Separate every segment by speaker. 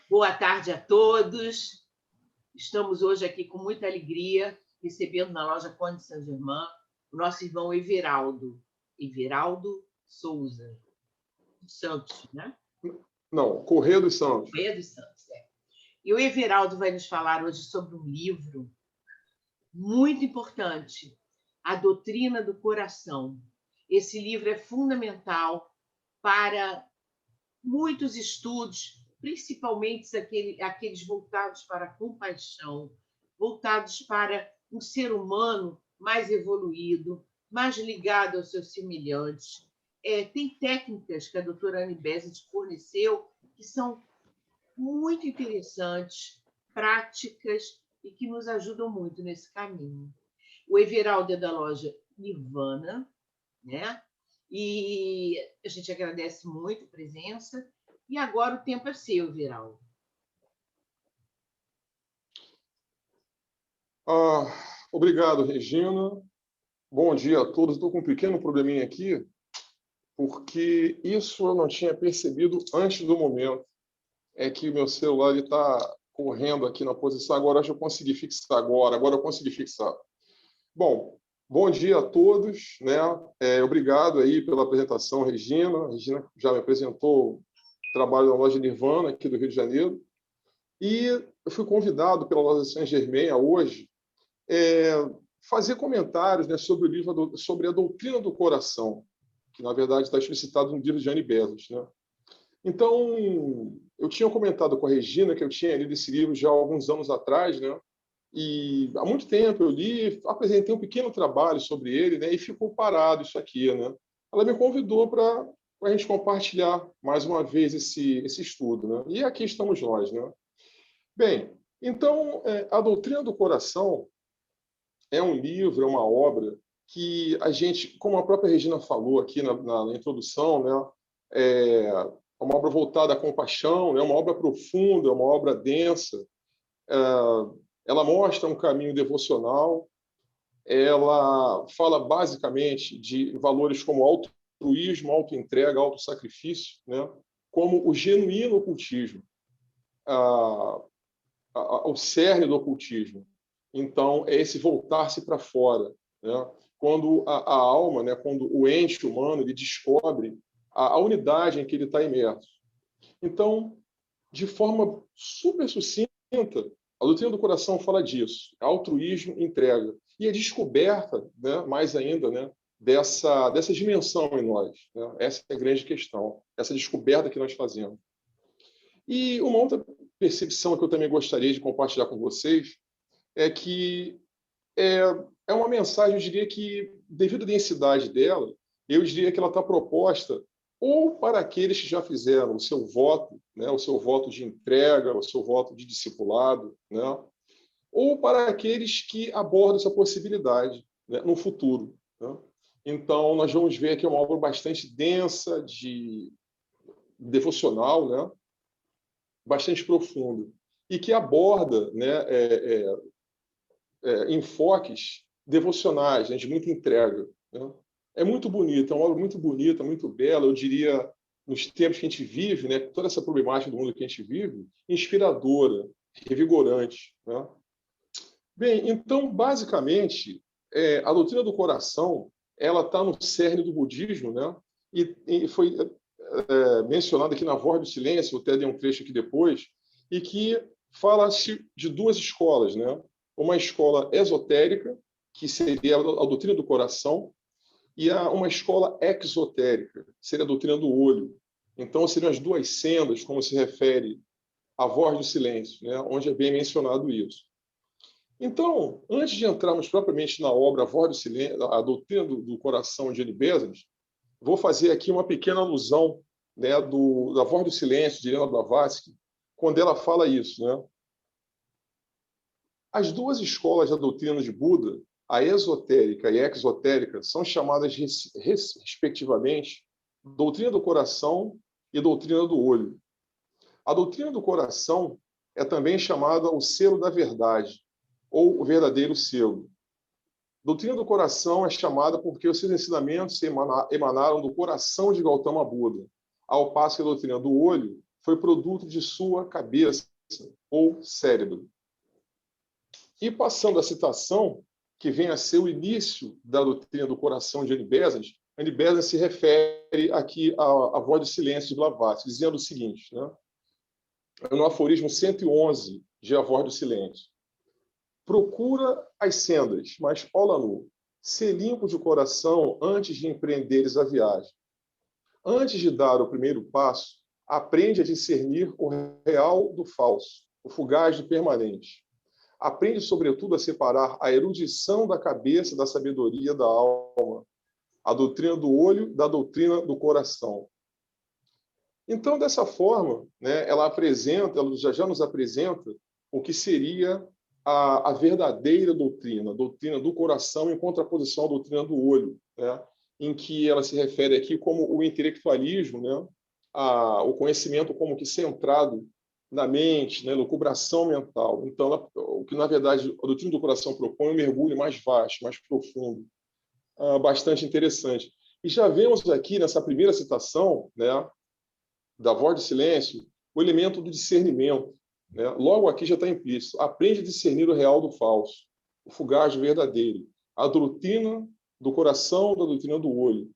Speaker 1: Boa tarde a todos. Estamos hoje aqui com muita alegria, recebendo na loja Conde Saint-Germain o nosso irmão Everaldo Souza Santos, né?
Speaker 2: Não, Corrêa dos Santos.
Speaker 1: Corrêa dos Santos, é. E o Everaldo vai nos falar hoje sobre um livro muito importante, A Doutrina do Coração. Esse livro é fundamental para muitos estudos, principalmente aqueles voltados para a compaixão, voltados para um ser humano mais evoluído, mais ligado aos seus semelhantes. Tem técnicas que a doutora Anne Besant forneceu que são muito interessantes, práticas e que nos ajudam muito nesse caminho. O Everaldo é da loja Nirvana, né? E a gente agradece muito a presença. E agora o tempo é seu, Everaldo.
Speaker 2: Obrigado, Regina. Bom dia a todos. Estou com um pequeno probleminha aqui, porque isso eu não tinha percebido antes do momento. É que o meu celular está correndo aqui na posição. Agora eu consegui fixar. Agora eu consegui fixar. Bom dia a todos, né? Obrigado aí pela apresentação, Regina. A Regina já me apresentou o trabalho da loja Nirvana, aqui do Rio de Janeiro. E eu fui convidado pela loja Saint-Germain hoje fazer comentários, né, sobre o livro sobre a doutrina do coração, que na verdade está explicitado no livro de Anne Besant, né? Então, eu tinha comentado com a Regina que eu tinha lido esse livro já há alguns anos atrás, né? E há muito tempo eu li, apresentei um pequeno trabalho sobre ele, né? E ficou parado isso aqui, né? Ela me convidou para a gente compartilhar mais uma vez esse estudo, né? E aqui estamos nós, né? Bem, então, A Doutrina do Coração é um livro, é uma obra que a gente, como a própria Regina falou aqui na introdução, né? É uma obra voltada à compaixão, é uma obra profunda, é uma obra densa. Ela mostra um caminho devocional, ela fala basicamente de valores como altruísmo, autoentrega, autossacrifício, né? Como o genuíno ocultismo, o cerne do ocultismo. Então, é esse voltar-se para fora, né? Quando a alma, né? Quando o ente humano ele descobre a unidade em que ele está imerso. Então, de forma super sucinta, a doutrina do coração fala disso, altruísmo, entrega. E a descoberta, né, mais ainda, né, dessa dimensão em nós. Né? Essa é a grande questão, essa descoberta que nós fazemos. E uma outra percepção que eu também gostaria de compartilhar com vocês é que é uma mensagem, eu diria que, devido à densidade dela, eu diria que ela está proposta ou para aqueles que já fizeram o seu voto, né, o seu voto de entrega, o seu voto de discipulado, né, ou para aqueles que abordam essa possibilidade, né, no futuro. Né? Então, nós vamos ver aqui uma obra bastante densa, de devocional, né, bastante profunda, e que aborda, né, enfoques devocionais, né, de muita entrega. Né? É muito bonita, é uma obra muito bonita, muito bela, eu diria, nos tempos que a gente vive, né, toda essa problemática do mundo que a gente vive, inspiradora, revigorante. Né? Bem, então, basicamente, a doutrina do coração ela está no cerne do budismo, né? E foi mencionado aqui na Voz do Silêncio, eu até dei um trecho aqui depois, e que fala-se de duas escolas, né? Uma escola esotérica, que seria a doutrina do coração, e uma escola exotérica, que seria a doutrina do olho. Então, seriam as duas sendas, como se refere à Voz do Silêncio, né? Onde é bem mencionado isso. Então, antes de entrarmos propriamente na obra A Voz do Silêncio, a doutrina do coração de Anne Besant, vou fazer aqui uma pequena alusão, né, da Voz do Silêncio, de Helena Blavatsky, quando ela fala isso. Né? As duas escolas da doutrina de Buda, a esotérica e a exotérica, são chamadas, respectivamente, doutrina do coração e doutrina do olho. A doutrina do coração é também chamada o selo da verdade, ou o verdadeiro selo. Doutrina do coração é chamada porque os seus ensinamentos emanaram do coração de Gautama Buda, ao passo que a doutrina do olho foi produto de sua cabeça ou cérebro. E passando a citação, que vem a ser o início da doutrina do coração de Anibésades, Anibésades se refere aqui à voz do silêncio de Blavatsky, dizendo o seguinte, né? No aforismo 111 de A Voz do Silêncio: procura as sendas, mas olha nu, ser limpo de coração antes de empreenderes a viagem. Antes de dar o primeiro passo, aprende a discernir o real do falso, o fugaz do permanente. Aprende, sobretudo, a separar a erudição da cabeça da sabedoria da alma, a doutrina do olho da doutrina do coração. Então, dessa forma, né, ela já nos apresenta o que seria a verdadeira doutrina, a doutrina do coração em contraposição à doutrina do olho, né, em que ela se refere aqui como o intelectualismo, né, o conhecimento como que centrado na mente, né, lucubração mental. Então, o que, na verdade, a doutrina do coração propõe é um mergulho mais vasto, mais profundo, bastante interessante. E já vemos aqui, nessa primeira citação, né, da voz do silêncio, o elemento do discernimento. Né? Logo aqui já está implícito. Aprende a discernir o real do falso, o fugaz do verdadeiro, a doutrina do coração da doutrina do olho.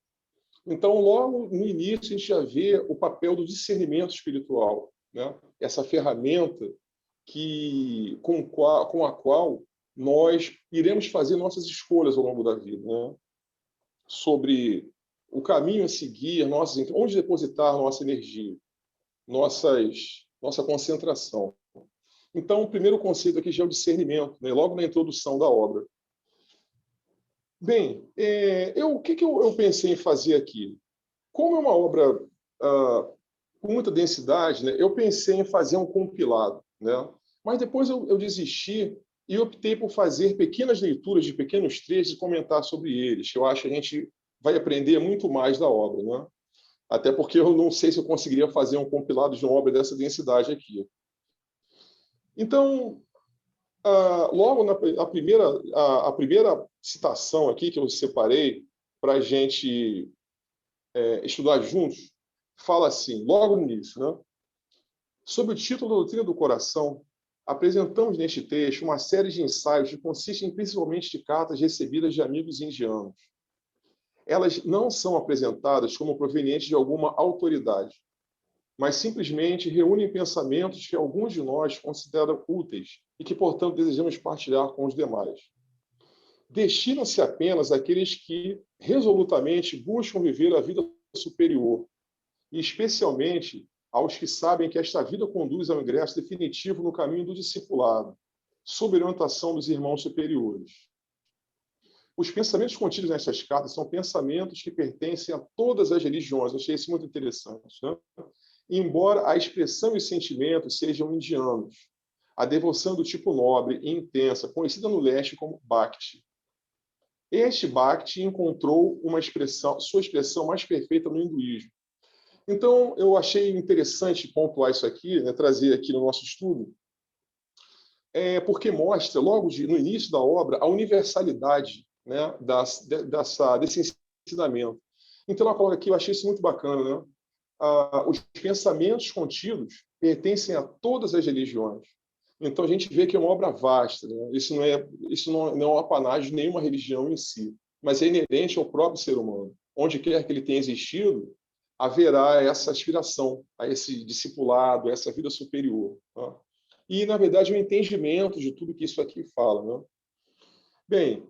Speaker 2: Então, logo no início, a gente já vê o papel do discernimento espiritual, né? Essa ferramenta com a qual nós iremos fazer nossas escolhas ao longo da vida, né? Sobre o caminho a seguir, onde depositar nossa energia, nossa concentração. Então, o primeiro conceito aqui já é o discernimento, né? Logo na introdução da obra. Bem, o que eu pensei em fazer aqui? Como é uma obra com muita densidade, né, eu pensei em fazer um compilado, né? Mas depois eu desisti e optei por fazer pequenas leituras de pequenos trechos e comentar sobre eles. Eu acho que a gente vai aprender muito mais da obra, né? Até porque eu não sei se eu conseguiria fazer um compilado de uma obra dessa densidade aqui. Então, logo a primeira citação aqui que eu separei para a gente estudar juntos, fala assim, logo no início, né? Sob o título da Doutrina do Coração, apresentamos neste texto uma série de ensaios que consistem principalmente de cartas recebidas de amigos indianos. Elas não são apresentadas como provenientes de alguma autoridade, mas simplesmente reúnem pensamentos que alguns de nós consideram úteis e que, portanto, desejamos partilhar com os demais. Destinam-se apenas àqueles que resolutamente buscam viver a vida superior, e especialmente aos que sabem que esta vida conduz ao ingresso definitivo no caminho do discipulado, sob a orientação dos irmãos superiores. Os pensamentos contidos nessas cartas são pensamentos que pertencem a todas as religiões. Eu achei isso muito interessante, né? Embora a expressão e os sentimentos sejam indianos, a devoção do tipo nobre e intensa, conhecida no leste como Bhakti. Este Bhakti encontrou sua expressão mais perfeita no hinduísmo. Então, eu achei interessante pontuar isso aqui, né, trazer aqui no nosso estudo, porque mostra, logo no início da obra, a universalidade, né, desse ensinamento. Então, ela coloca aqui, eu achei isso muito bacana, né? Os pensamentos contidos pertencem a todas as religiões. Então, a gente vê que é uma obra vasta, né? Isso não é um apanágio de nenhuma religião em si, mas é inerente ao próprio ser humano. Onde quer que ele tenha existido, haverá essa aspiração a esse discipulado, a essa vida superior. Né? E, na verdade, o entendimento de tudo que isso aqui fala. Né? Bem,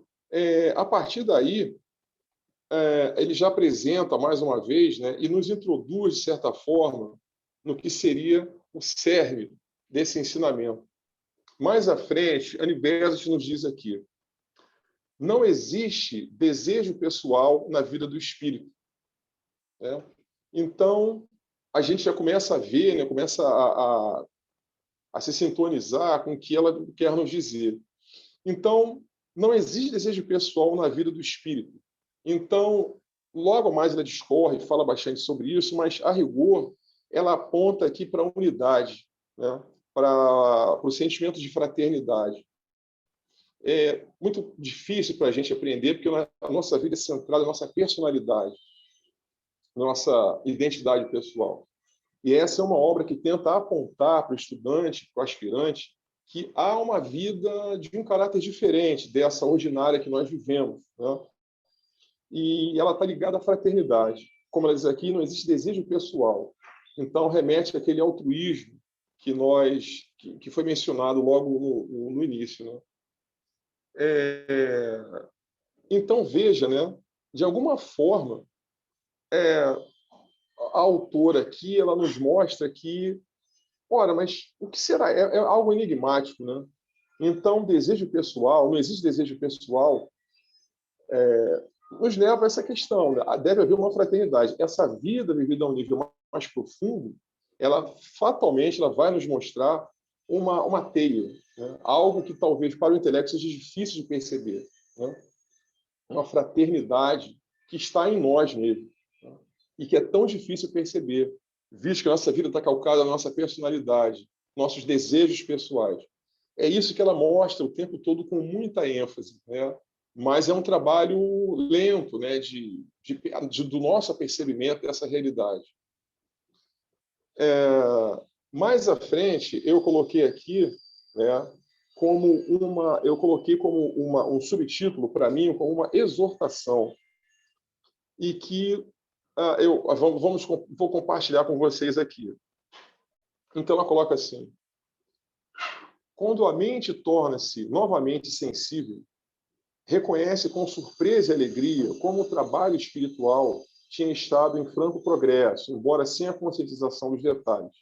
Speaker 2: a partir daí, ele já apresenta, mais uma vez, né, e nos introduz, de certa forma, no que seria o cerne desse ensinamento. Mais à frente, Anibésades nos diz aqui: não existe desejo pessoal na vida do espírito. Né? Então, a gente já começa a ver, né, começa a se sintonizar com o que ela quer nos dizer. Então, não existe desejo pessoal na vida do espírito. Então, logo mais ela discorre, fala bastante sobre isso, mas, a rigor, ela aponta aqui para a unidade, né? Para o sentimento de fraternidade. É muito difícil para a gente aprender, porque a nossa vida é centrada na nossa personalidade, na nossa identidade pessoal. E essa é uma obra que tenta apontar para o estudante, para o aspirante, que há uma vida de um caráter diferente dessa ordinária que nós vivemos, né? E ela está ligada à fraternidade. Como ela diz aqui, não existe desejo pessoal. Então, remete àquele altruísmo que foi mencionado logo no início, né? Então, veja, né? De alguma forma, a autora aqui ela nos mostra que, ora, mas o que será? É algo enigmático, né? Então, desejo pessoal, não existe desejo pessoal, nos leva a essa questão, né? Deve haver uma fraternidade. Essa vida vivida a um nível mais profundo, ela fatalmente ela vai nos mostrar uma teia, né? Algo que talvez para o intelecto seja difícil de perceber, né? Uma fraternidade que está em nós mesmos, né? E que é tão difícil perceber, visto que a nossa vida está calcada na nossa personalidade, nossos desejos pessoais. É isso que ela mostra o tempo todo com muita ênfase, né? Mas é um trabalho lento, né? Do nosso apercebimento dessa realidade. Mais à frente, eu coloquei aqui, né? Eu coloquei como um subtítulo para mim, como uma exortação, e que vou compartilhar com vocês aqui. Então, ela coloca assim: quando a mente torna-se novamente sensível, reconhece com surpresa e alegria como o trabalho espiritual tinha estado em franco progresso, embora sem a conscientização dos detalhes.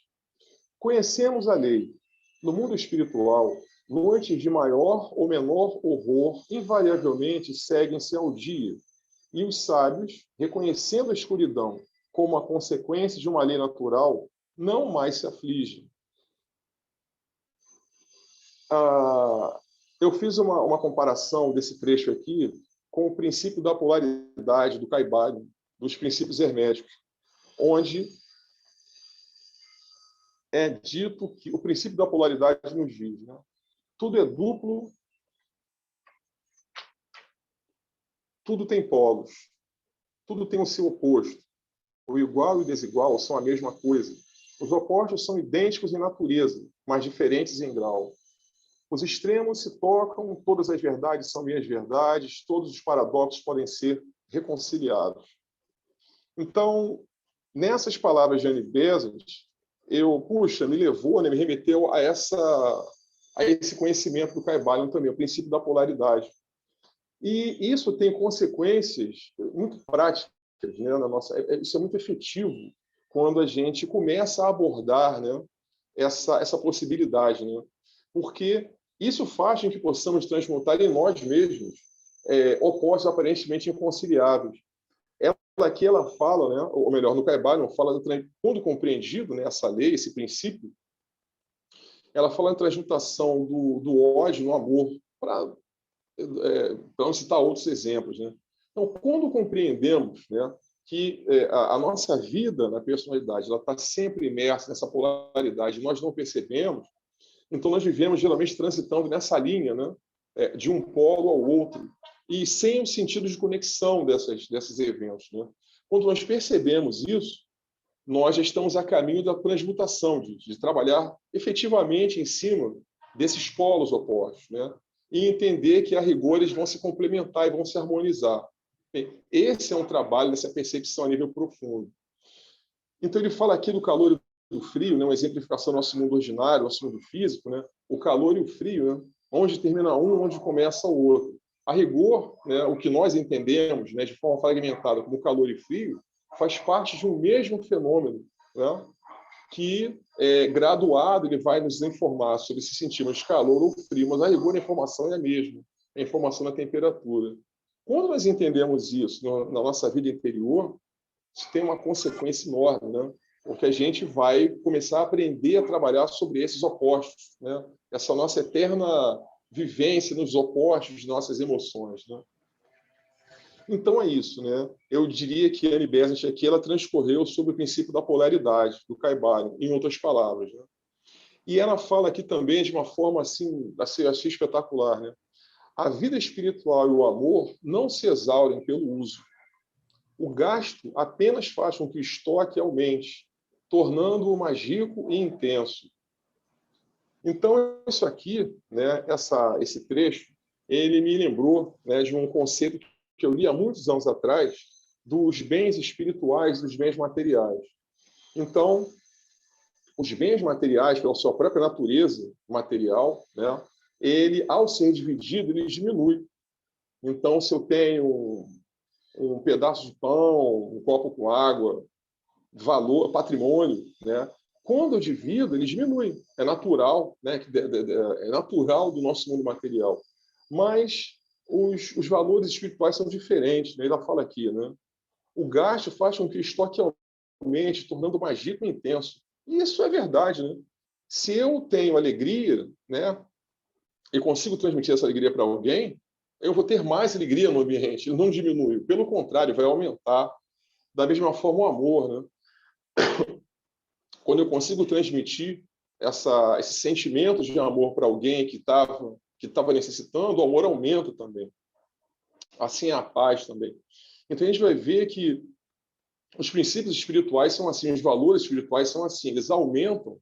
Speaker 2: Conhecemos a lei. No mundo espiritual, noites de maior ou menor horror invariavelmente seguem-se ao dia, e os sábios, reconhecendo a escuridão como a consequência de uma lei natural, não mais se afligem. Eu fiz uma comparação desse trecho aqui com o princípio da polaridade do Caibalion, dos princípios herméticos, onde é dito que o princípio da polaridade nos diz, né? Tudo é duplo, tudo tem polos, tudo tem o seu oposto. O igual e o desigual são a mesma coisa. Os opostos são idênticos em natureza, mas diferentes em grau. Os extremos se tocam, todas as verdades são minhas verdades, todos os paradoxos podem ser reconciliados. Então, nessas palavras de Annie Besant, me levou, né, me remeteu a esse conhecimento do Caibalion também, o princípio da polaridade. E isso tem consequências muito práticas, né, isso é muito efetivo quando a gente começa a abordar, né, essa possibilidade, né? Porque isso faz com que possamos transmutar em nós mesmos opostos aparentemente inconciliáveis. Ela fala, né, ou melhor, no Caibalion, fala quando compreendido, né, essa lei, esse princípio, ela fala da transmutação do ódio no amor, para não citar outros exemplos, né? Então, quando compreendemos, né, que a nossa vida na personalidade ela está sempre imersa nessa polaridade, nós não percebemos, então nós vivemos geralmente transitando nessa linha, né, de um polo ao outro, e sem o sentido de conexão desses eventos, né? Quando nós percebemos isso, nós já estamos a caminho da transmutação, de trabalhar efetivamente em cima desses polos opostos, né? E entender que, a rigor, eles vão se complementar e vão se harmonizar. Bem, esse é um trabalho dessa percepção a nível profundo. Então, ele fala aqui do calor e do frio, né? Uma exemplificação do nosso mundo ordinário, nosso mundo físico, né? O calor e o frio, né? Onde termina um, onde começa o outro. A rigor, né, o que nós entendemos, né, de forma fragmentada como calor e frio, faz parte de um mesmo fenômeno, né, que, graduado, ele vai nos informar sobre se sentimos calor ou frio, mas a rigor a informação é a mesma, a informação da temperatura. Quando nós entendemos isso na nossa vida interior, isso tem uma consequência enorme, né? Porque a gente vai começar a aprender a trabalhar sobre esses opostos, né? Essa nossa eterna vivência nos opostos de nossas emoções, né? Então é isso, né? Eu diria que a Annie Besant aqui ela transcorreu sobre o princípio da polaridade do Caibalion, em outras palavras, né? E ela fala aqui também de uma forma assim espetacular, né? A vida espiritual e o amor não se exaurem pelo uso. O gasto apenas faz com que o estoque aumente, tornando-o mais rico e intenso. Então, isso aqui, né, esse trecho, ele me lembrou, né, de um conceito que eu li há muitos anos atrás, dos bens espirituais, dos bens materiais. Então, os bens materiais, pela sua própria natureza material, né, ele, ao ser dividido, ele diminui. Então, se eu tenho um pedaço de pão, um copo com água, valor, patrimônio, né? Quando eu divido, ele diminui. É natural, né? É natural do nosso mundo material. Mas os valores espirituais são diferentes, né? Ele fala aqui, né? O gasto faz com que o estoque aumente, tornando mais rico e intenso. E isso é verdade, né? Se eu tenho alegria, né? E consigo transmitir essa alegria para alguém, eu vou ter mais alegria no ambiente. Ele não diminui. Pelo contrário, vai aumentar. Da mesma forma, o amor, né? Quando eu consigo transmitir esse sentimento de amor para alguém que estava necessitando, o amor aumenta também. Assim é a paz também. Então a gente vai ver que os princípios espirituais são assim, os valores espirituais são assim, eles aumentam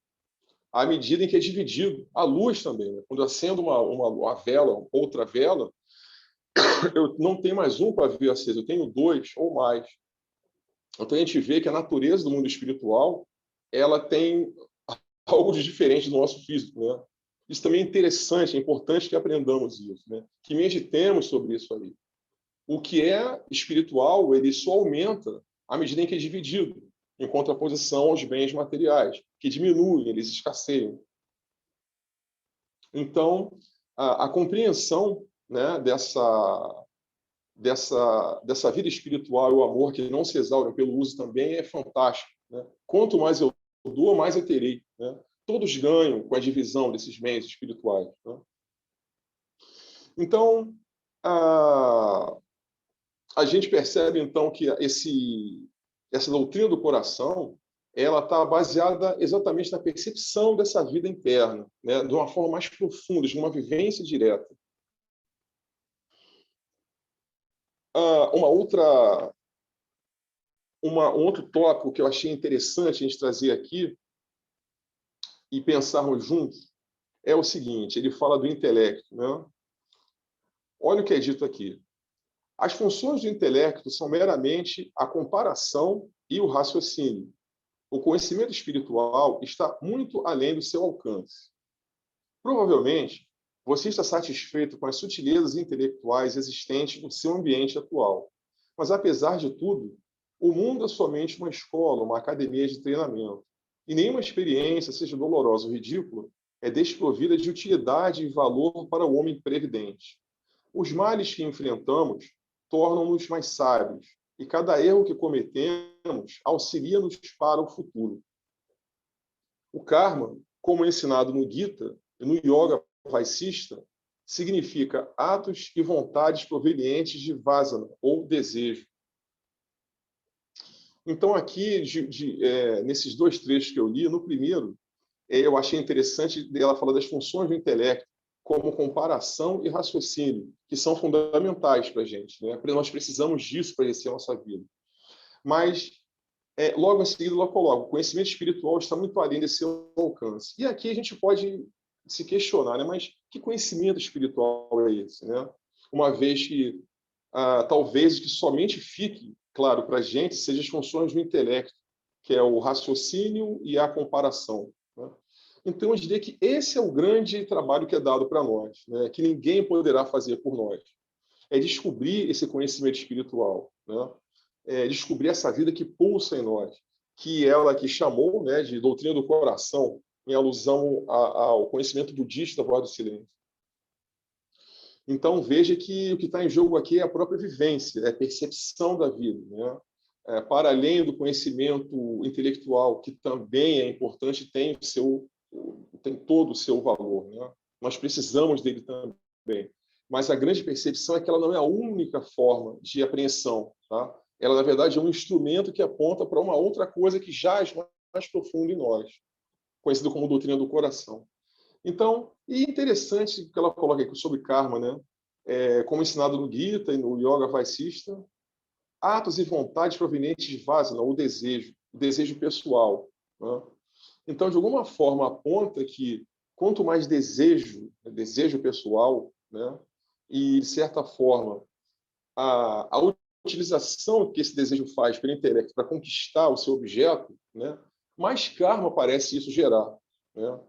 Speaker 2: à medida em que é dividido. A luz também, né? Quando eu acendo uma vela, outra vela, eu não tenho mais um pavio aceso, eu tenho dois ou mais. Então a gente vê que a natureza do mundo espiritual ela tem algo de diferente do nosso físico, né? Isso também é interessante, é importante que aprendamos isso, né? Que meditemos sobre isso aí. O que é espiritual, ele só aumenta à medida em que é dividido, em contraposição aos bens materiais, que diminuem, eles escasseiam. Então, a compreensão, né, dessa vida espiritual e o amor que não se exaurem pelo uso também é fantástico, né? Quanto mais eu dou, mais eu terei, né? Todos ganham com a divisão desses bens espirituais, né? Então, a gente percebe, então, que essa doutrina do coração ela está baseada exatamente na percepção dessa vida interna, né? De uma forma mais profunda, de uma vivência direta. Um outro tópico que eu achei interessante a gente trazer aqui e pensarmos juntos é o seguinte, ele fala do intelecto, né? Olha o que é dito aqui. As funções do intelecto são meramente a comparação e o raciocínio. O conhecimento espiritual está muito além do seu alcance. Provavelmente, você está satisfeito com as sutilezas intelectuais existentes no seu ambiente atual. Mas, apesar de tudo, o mundo é somente uma escola, uma academia de treinamento. E nenhuma experiência, seja dolorosa ou ridícula, é desprovida de utilidade e valor para o homem previdente. Os males que enfrentamos tornam-nos mais sábios, e cada erro que cometemos auxilia-nos para o futuro. O karma, como ensinado no Gita e no Yoga Vaisista, significa atos e vontades provenientes de vasana, ou desejo. Então, aqui, nesses dois trechos que eu li, no primeiro, eu achei interessante ela falar das funções do intelecto, como comparação e raciocínio, que são fundamentais para a gente, né? Nós precisamos disso para exercer a nossa vida. Mas, logo em seguida, ela coloca, o conhecimento espiritual está muito além desse seu alcance. E aqui a gente pode se questionar, né? Mas que conhecimento espiritual é esse, né? Uma vez que, talvez, que somente fique claro para a gente seja as funções do intelecto, que é o raciocínio e a comparação, né? Então, eu diria que esse é o grande trabalho que é dado para nós, né? Que ninguém poderá fazer por nós. É descobrir esse conhecimento espiritual, né? É descobrir essa vida que pulsa em nós, que ela que chamou, né, de doutrina do coração, em alusão ao conhecimento budista da voz do silêncio. Então, veja que o que está em jogo aqui é a própria vivência, é a percepção da vida, né? Para além do conhecimento intelectual, que também é importante, tem todo o seu valor, né? Nós precisamos dele também. Mas a grande percepção é que ela não é a única forma de apreensão, tá? Ela, na verdade, é um instrumento que aponta para uma outra coisa que jaz mais profundo em nós, conhecido como doutrina do coração. Então, e interessante que ela coloca aqui sobre karma, né? Como ensinado no Gita e no Yoga Vaisista, atos e vontades provenientes de vasana, o desejo pessoal, né? Então, de alguma forma, aponta que quanto mais desejo, desejo pessoal, né, e, de certa forma, a utilização que esse desejo faz pelo intelecto para conquistar o seu objeto, né, mais karma parece isso gerar, né?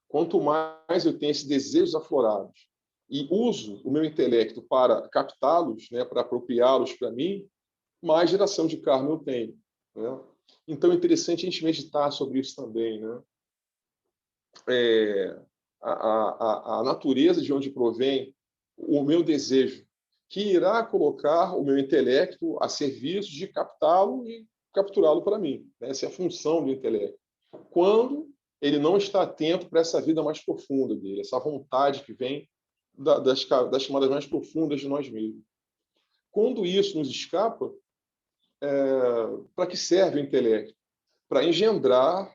Speaker 2: Quanto mais eu tenho esses desejos aflorados e uso o meu intelecto para captá-los, né, para apropriá-los para mim, mais geração de karma eu tenho, né? Então é interessante a gente meditar sobre isso também, né? A natureza de onde provém o meu desejo, que irá colocar o meu intelecto a serviço de captá-lo e capturá-lo para mim, né? Essa é a função do intelecto. Quando ele não está atento para essa vida mais profunda dele, essa vontade que vem das camadas mais profundas de nós mesmos. Quando isso nos escapa, para que serve o intelecto? Para engendrar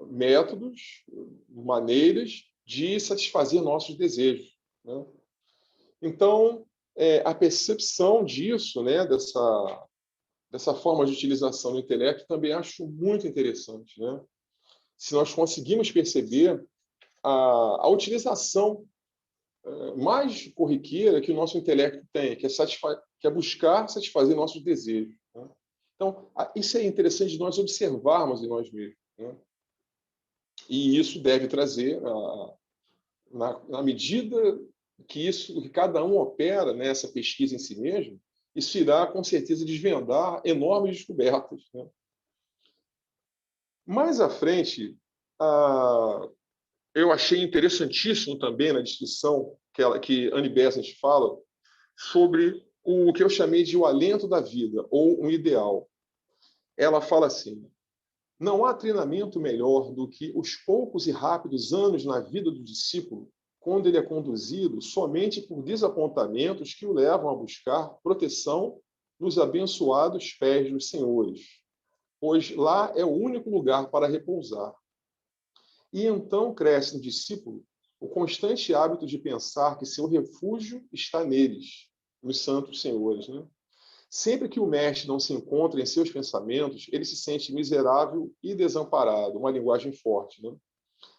Speaker 2: métodos, maneiras de satisfazer nossos desejos, né? Então, a percepção disso, né, dessa forma de utilização do intelecto, também acho muito interessante, né? Se nós conseguimos perceber a utilização mais corriqueira que o nosso intelecto tem, que é buscar satisfazer nossos desejos, né? Então, isso é interessante de nós observarmos em nós mesmos, né? E isso deve trazer, na medida que cada um opera nessa pesquisa em si mesmo, isso irá, com certeza, desvendar enormes descobertas, né? Mais à frente, eu achei interessantíssimo também na descrição que Annie Besant fala sobre o que eu chamei de o alento da vida, ou um ideal. Ela fala assim: não há treinamento melhor do que os poucos e rápidos anos na vida do discípulo, quando ele é conduzido somente por desapontamentos que o levam a buscar proteção nos abençoados pés dos senhores, pois lá é o único lugar para repousar. E então cresce no discípulo o constante hábito de pensar que seu refúgio está neles, nos santos senhores, né? Sempre que o mestre não se encontra em seus pensamentos, ele se sente miserável e desamparado, uma linguagem forte, né?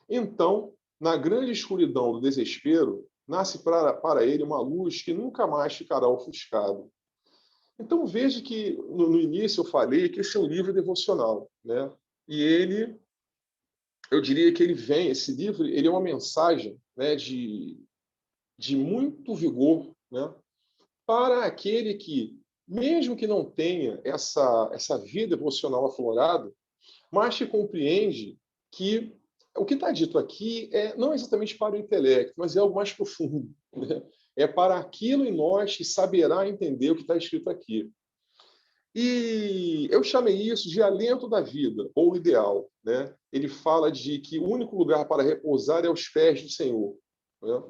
Speaker 2: Então, na grande escuridão do desespero, nasce para ele uma luz que nunca mais ficará ofuscada. Então, veja que no início eu falei que esse é um livro devocional, né? E eu diria que esse livro, ele é uma mensagem, né, de muito vigor, né, para aquele que, mesmo que não tenha essa vida devocional aflorada, mas que compreende que o que está dito aqui não é exatamente para o intelecto, mas é algo mais profundo, né? É para aquilo em nós que saberá entender o que está escrito aqui. E eu chamei isso de alento da vida, ou ideal, né? Ele fala de que o único lugar para repousar é aos pés do Senhor, né?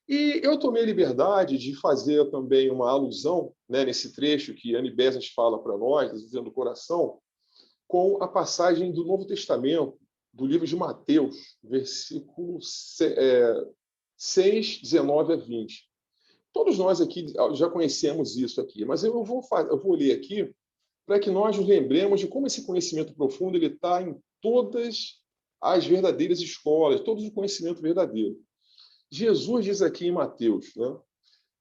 Speaker 2: E eu tomei a liberdade de fazer também uma alusão, né, nesse trecho que Annie Besant fala para nós, dizendo do coração, com a passagem do Novo Testamento, do livro de Mateus, versículo 6, 19 a 20. Todos nós aqui já conhecemos isso aqui, mas eu vou ler aqui para que nós nos lembremos de como esse conhecimento profundo ele está em todas as verdadeiras escolas, todo o conhecimento verdadeiro. Jesus diz aqui em Mateus, né?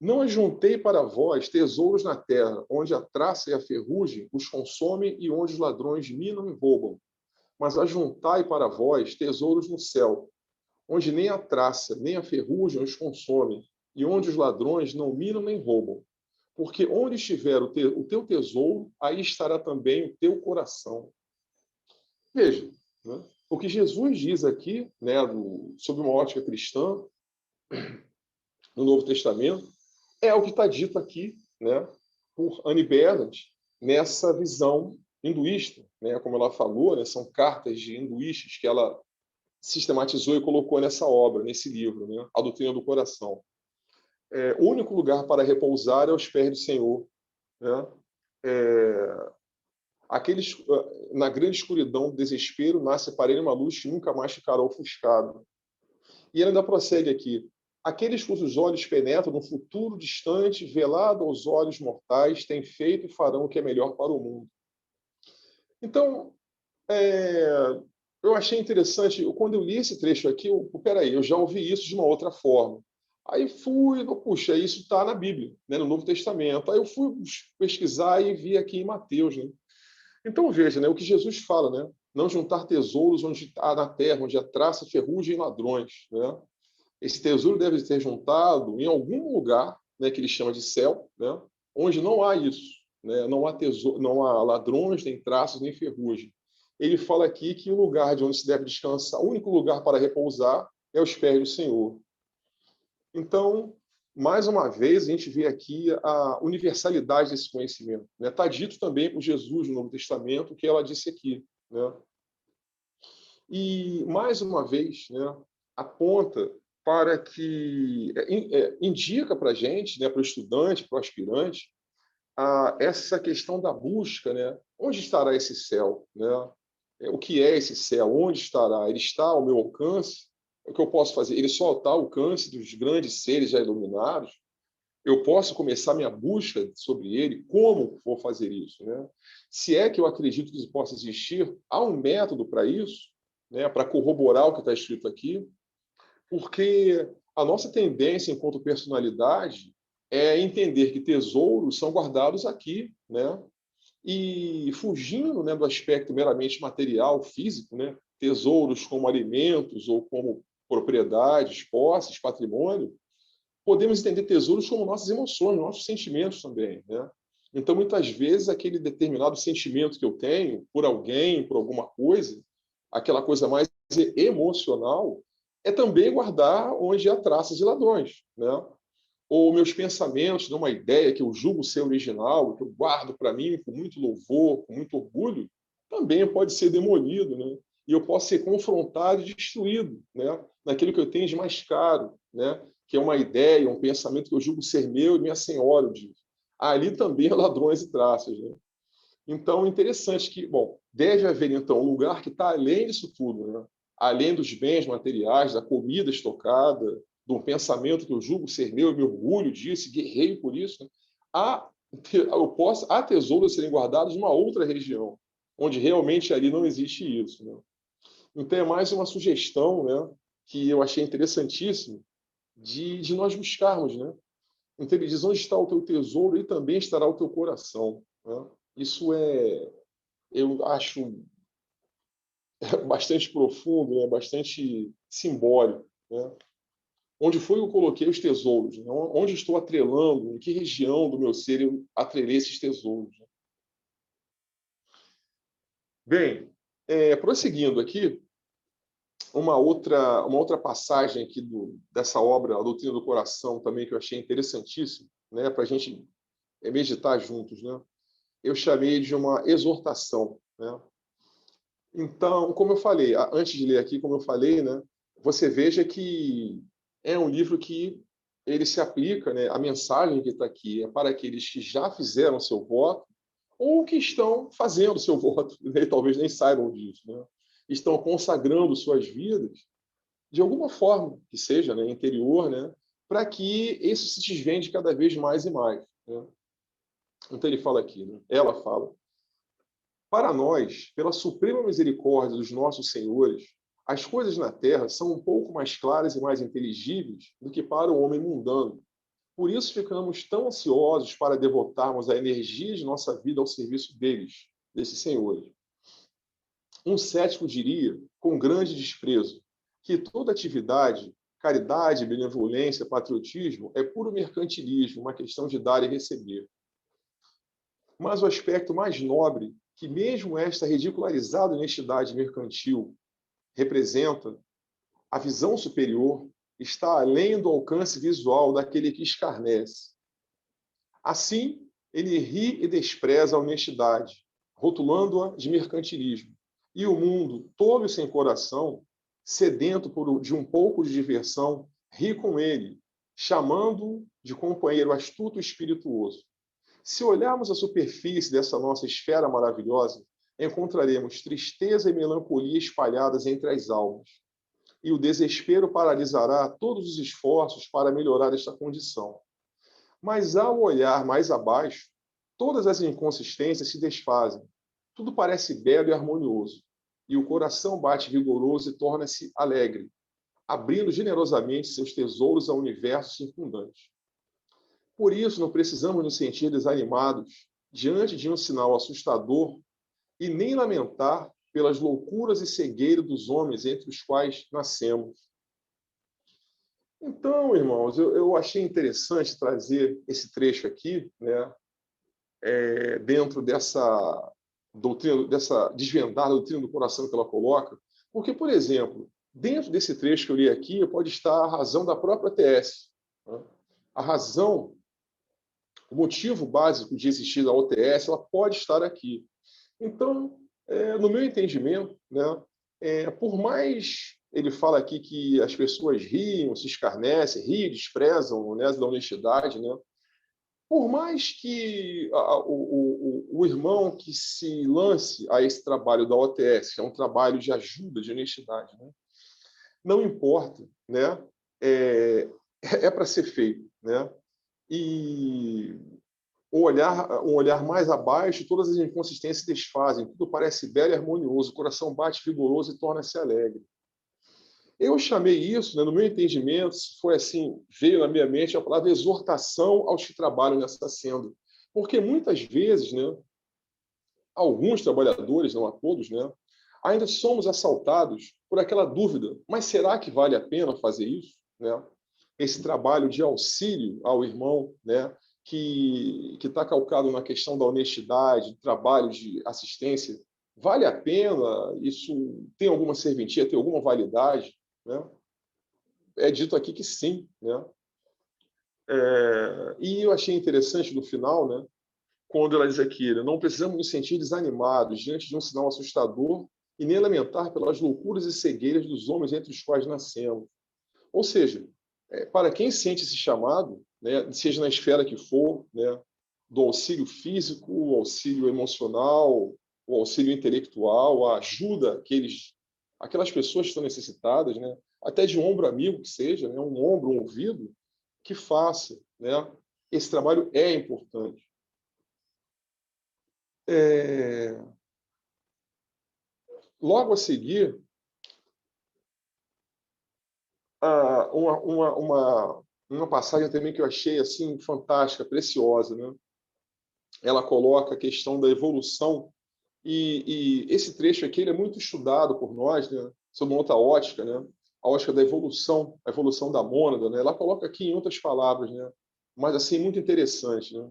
Speaker 2: Não ajuntei para vós tesouros na terra, onde a traça e a ferrugem os consomem e onde os ladrões minam e roubam. Mas ajuntai para vós tesouros no céu, onde nem a traça nem a ferrugem os consomem e onde os ladrões não minam nem roubam. Porque onde estiver o teu tesouro, aí estará também o teu coração. Veja, né? O que Jesus diz aqui, né, sob uma ótica cristã, no Novo Testamento, é o que está dito aqui, né, por Annie Besant, nessa visão hinduísta, né, como ela falou, né, são cartas de hinduístas que ela sistematizou e colocou nessa obra, nesse livro, né, A Doutrina do Coração. O único lugar para repousar é aos pés do Senhor, né? Na grande escuridão do desespero nasce para ele uma luz que nunca mais ficará ofuscada. E ele ainda prossegue aqui: aqueles cujos olhos penetram no futuro distante, velado aos olhos mortais, têm feito e farão o que é melhor para o mundo. Então, eu achei interessante, quando eu li esse trecho aqui, peraí, eu já ouvi isso de uma outra forma. Aí fui, puxa, isso está na Bíblia, né, no Novo Testamento. Aí eu fui pesquisar e vi aqui em Mateus, né? Então veja, né, o que Jesus fala, né? Não juntar tesouros onde há na terra, onde há traça, ferrugem e ladrões, né? Esse tesouro deve ser juntado em algum lugar, né, que ele chama de céu, né, onde não há isso, né, não há tesouro, não há ladrões, nem traços, nem ferrugem. Ele fala aqui que o lugar de onde se deve descansar, o único lugar para repousar é os pés do Senhor. Então, mais uma vez, a gente vê aqui a universalidade desse conhecimento. Está dito também por Jesus no Novo Testamento o que ela disse aqui. Né? E, mais uma vez, né, aponta para que indica para a gente, né, para o estudante, para o aspirante, essa questão da busca, né? Onde estará esse céu? Né? O que é esse céu? Onde estará? Ele está ao meu alcance? O que eu posso fazer? Ele só está ao alcance dos grandes seres já iluminados? Eu posso começar minha busca sobre ele? Como vou fazer isso? Né? Se é que eu acredito que isso possa existir, há um método para isso, né? Para corroborar o que está escrito aqui, porque a nossa tendência enquanto personalidade é entender que tesouros são guardados aqui, né? E fugindo, né, do aspecto meramente material, físico, né? Tesouros como alimentos ou como propriedades, posses, patrimônio, podemos entender tesouros como nossas emoções, nossos sentimentos também, né? Então, muitas vezes, aquele determinado sentimento que eu tenho por alguém, por alguma coisa, aquela coisa mais emocional, é também guardar onde há traças de ladrões, né? Ou meus pensamentos de uma ideia que eu julgo ser original, que eu guardo para mim com muito louvor, com muito orgulho, também pode ser demolido, né? E eu posso ser confrontado e destruído, né? Naquilo que eu tenho de mais caro, né? Que é uma ideia, um pensamento que eu julgo ser meu e minha senhora, eu digo. Ali também há ladrões e traças, né? Então, é interessante que, bom, deve haver, então, um lugar que está além disso tudo, né? Além dos bens materiais, da comida estocada, de um pensamento que eu julgo ser meu e me orgulho disso, guerreio por isso, né? Há tesouros a serem guardados numa outra região, onde realmente ali não existe isso. Né? Então, é mais uma sugestão, né, que eu achei interessantíssimo de nós buscarmos. Né? Então, ele diz, onde está o teu tesouro, e também estará o teu coração. Né? Isso eu acho, bastante profundo, né? Bastante simbólico. Né? Onde foi que eu coloquei os tesouros? Né? Onde estou atrelando? Em que região do meu ser eu atrelei esses tesouros? Né? Bem, prosseguindo aqui, uma outra passagem aqui dessa obra, A Doutrina do Coração, também que eu achei interessantíssimo, né? Para a gente meditar juntos. Né? Eu chamei de uma exortação. Né? Então, como eu falei, antes de ler aqui, como eu falei, né, você veja que é um livro que ele se aplica, né, a mensagem que está aqui é para aqueles que já fizeram seu voto ou que estão fazendo seu voto, né, e talvez nem saibam disso, né? Estão consagrando suas vidas de alguma forma que seja, né, interior, né, para que isso se desvende cada vez mais e mais. Né? Então ele fala aqui, né, ela fala: para nós, pela suprema misericórdia dos nossos senhores, as coisas na terra são um pouco mais claras e mais inteligíveis do que para o homem mundano. Por isso ficamos tão ansiosos para devotarmos a energia de nossa vida ao serviço deles, desses senhores. Um cético diria, com grande desprezo, que toda atividade, caridade, benevolência, patriotismo, é puro mercantilismo, uma questão de dar e receber. Mas o aspecto mais nobre, que mesmo esta ridicularizada honestidade mercantil representa, a visão superior, está além do alcance visual daquele que escarnece. Assim, ele ri e despreza a honestidade, rotulando-a de mercantilismo. E o mundo, todo e sem coração, sedento de um pouco de diversão, ri com ele, chamando-o de companheiro astuto e espirituoso. Se olharmos a superfície dessa nossa esfera maravilhosa, encontraremos tristeza e melancolia espalhadas entre as almas. E o desespero paralisará todos os esforços para melhorar esta condição. Mas ao olhar mais abaixo, todas as inconsistências se desfazem. Tudo parece belo e harmonioso. e o coração bate vigoroso e torna-se alegre, abrindo generosamente seus tesouros ao universo circundante. Por isso, não precisamos nos sentir desanimados diante de um sinal assustador e nem lamentar pelas loucuras e cegueira dos homens entre os quais nascemos. Então, irmãos, eu achei interessante trazer esse trecho aqui, né, dentro dessa doutrina, dessa desvendar da doutrina do coração que ela coloca, porque, por exemplo, dentro desse trecho que eu li aqui, pode estar a razão da própria OTS. Né? A razão, o motivo básico de existir da OTS, ela pode estar aqui. Então, no meu entendimento, né, por mais ele fala aqui que as pessoas riam, se escarnecem, riem, desprezam, né, da honestidade, né? Por mais que o irmão que se lance a esse trabalho da OTS, que é um trabalho de ajuda, de honestidade, né? Não importa, né? É para ser feito, né? E um olhar mais abaixo, todas as inconsistências se desfazem, tudo parece belo e harmonioso, o coração bate vigoroso e torna-se alegre. Eu chamei isso, né, no meu entendimento, foi assim, veio na minha mente a palavra exortação aos que trabalham nessa senda. Porque muitas vezes, né, alguns trabalhadores, não a todos, né, ainda somos assaltados por aquela dúvida, mas será que vale a pena fazer isso? Né? Esse trabalho de auxílio ao irmão, né, que está calcado na questão da honestidade, trabalho de assistência, vale a pena? Isso tem alguma serventia, tem alguma validade? Né? É dito aqui que sim. Né? E eu achei interessante no final, né, quando ela diz aqui, não precisamos nos sentir desanimados diante de um sinal assustador e nem lamentar pelas loucuras e cegueiras dos homens entre os quais nascemos. Ou seja, para quem sente esse chamado, né, seja na esfera que for, né, do auxílio físico, o auxílio emocional, o auxílio intelectual, a ajuda aquelas pessoas que estão necessitadas, né, até de um ombro amigo que seja, né, um ombro, um ouvido, que faça. Né? Esse trabalho é importante. Logo a seguir, uma passagem também que eu achei assim fantástica, preciosa, né? Ela coloca a questão da evolução e esse trecho aqui ele é muito estudado por nós, né? Sob uma outra ótica, né? A ótica da evolução, a evolução da mônada, né? Ela coloca aqui em outras palavras, né? Mas assim muito interessante, né?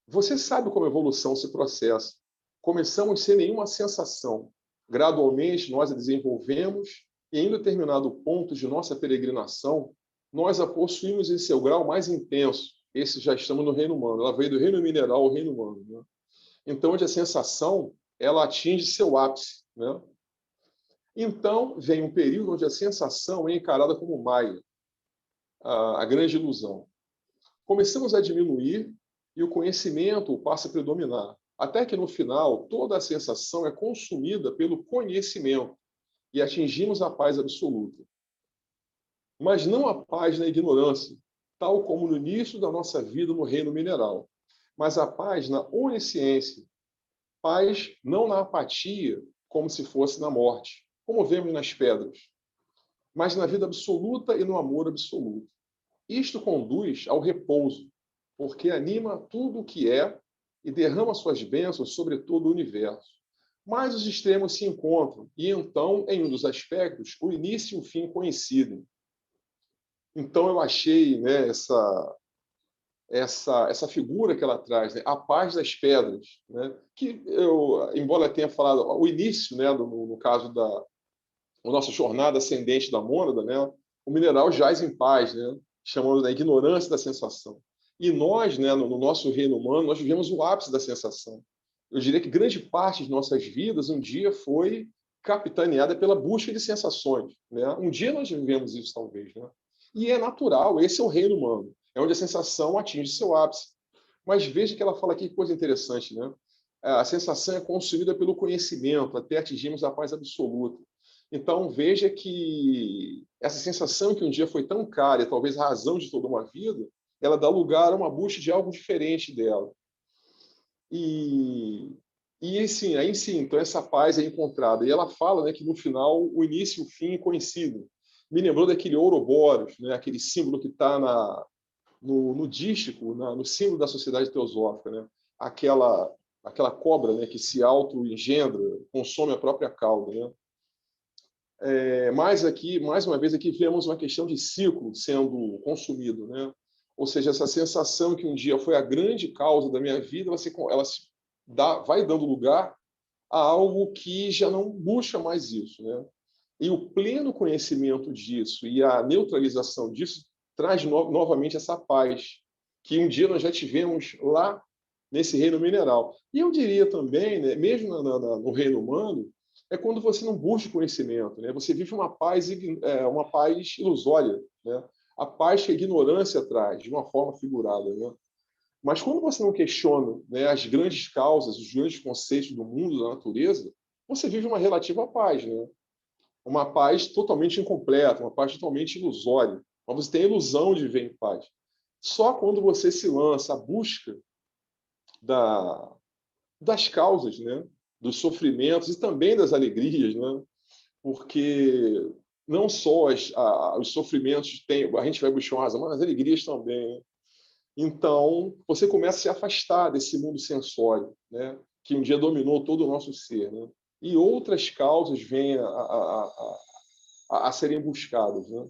Speaker 2: Você sabe como a evolução se processa. Começamos sem nenhuma sensação. Gradualmente, nós a desenvolvemos e, em determinado ponto de nossa peregrinação, nós a possuímos em seu grau mais intenso. Esse já estamos no reino humano. Ela veio do reino mineral ao reino humano. Né? Então, onde a sensação ela atinge seu ápice. Né? Então, vem um período onde a sensação é encarada como maia, a grande ilusão. Começamos a diminuir e o conhecimento passa a predominar, até que no final toda a sensação é consumida pelo conhecimento e atingimos a paz absoluta. Mas não a paz na ignorância, tal como no início da nossa vida no reino mineral, mas a paz na onisciência, paz não na apatia, como se fosse na morte, como vemos nas pedras, mas na vida absoluta e no amor absoluto. Isto conduz ao repouso, porque anima tudo o que é e derrama suas bênçãos sobre todo o universo. Mas os extremos se encontram, e então, em um dos aspectos, o início e o fim coincidem. Então, eu achei, né, essa figura que ela traz, né, a paz das pedras, né, que eu, embora tenha falado o início, né, no caso da nossa jornada ascendente da mônada, né, o mineral jaz em paz, né, chamando da ignorância da sensação. E nós, né, no nosso reino humano, nós vivemos o ápice da sensação. Eu diria que grande parte de nossas vidas um dia foi capitaneada pela busca de sensações. Né? Um dia nós vivemos isso, talvez. Né? E é natural, esse é o reino humano. É onde a sensação atinge seu ápice. Mas veja que ela fala aqui que coisa interessante. Né? A sensação é consumida pelo conhecimento, até atingirmos a paz absoluta. Então, veja que essa sensação que um dia foi tão cara, e talvez a razão de toda uma vida, ela dá lugar a uma busca de algo diferente dela. E E sim, aí sim, então essa paz é encontrada. E ela fala, né, que no final o início e o fim coincidem. Me lembrou daquele Ouroboros, né, aquele símbolo que está no dístico, no símbolo da sociedade teosófica, né? Aquela cobra, né, que se auto-engendra, consome a própria cauda, né? Mas aqui, mais uma vez, aqui vemos uma questão de ciclo sendo consumido, né? Ou seja, essa sensação que um dia foi a grande causa da minha vida, vai dando lugar a algo que já não busca mais isso, né? E o pleno conhecimento disso e a neutralização disso traz novamente essa paz que um dia nós já tivemos lá nesse reino mineral. E eu diria também, né, mesmo no reino humano, é quando você não busca conhecimento, né? Você vive uma paz ilusória, né? A paz que a ignorância traz, de uma forma figurada, né? Mas quando você não questiona, né, as grandes causas, os grandes conceitos do mundo, da natureza, você vive uma relativa paz, né? Uma paz totalmente incompleta, uma paz totalmente ilusória. Mas você tem a ilusão de viver em paz. Só quando você se lança à busca da, das causas, né? Dos sofrimentos e também das alegrias, né? Porque não só os sofrimentos a gente vai buscar uma razão, mas as alegrias também. Né? Então, você começa a se afastar desse mundo sensório, né? Que um dia dominou todo o nosso ser. Né? E outras causas vêm a serem buscadas. Né?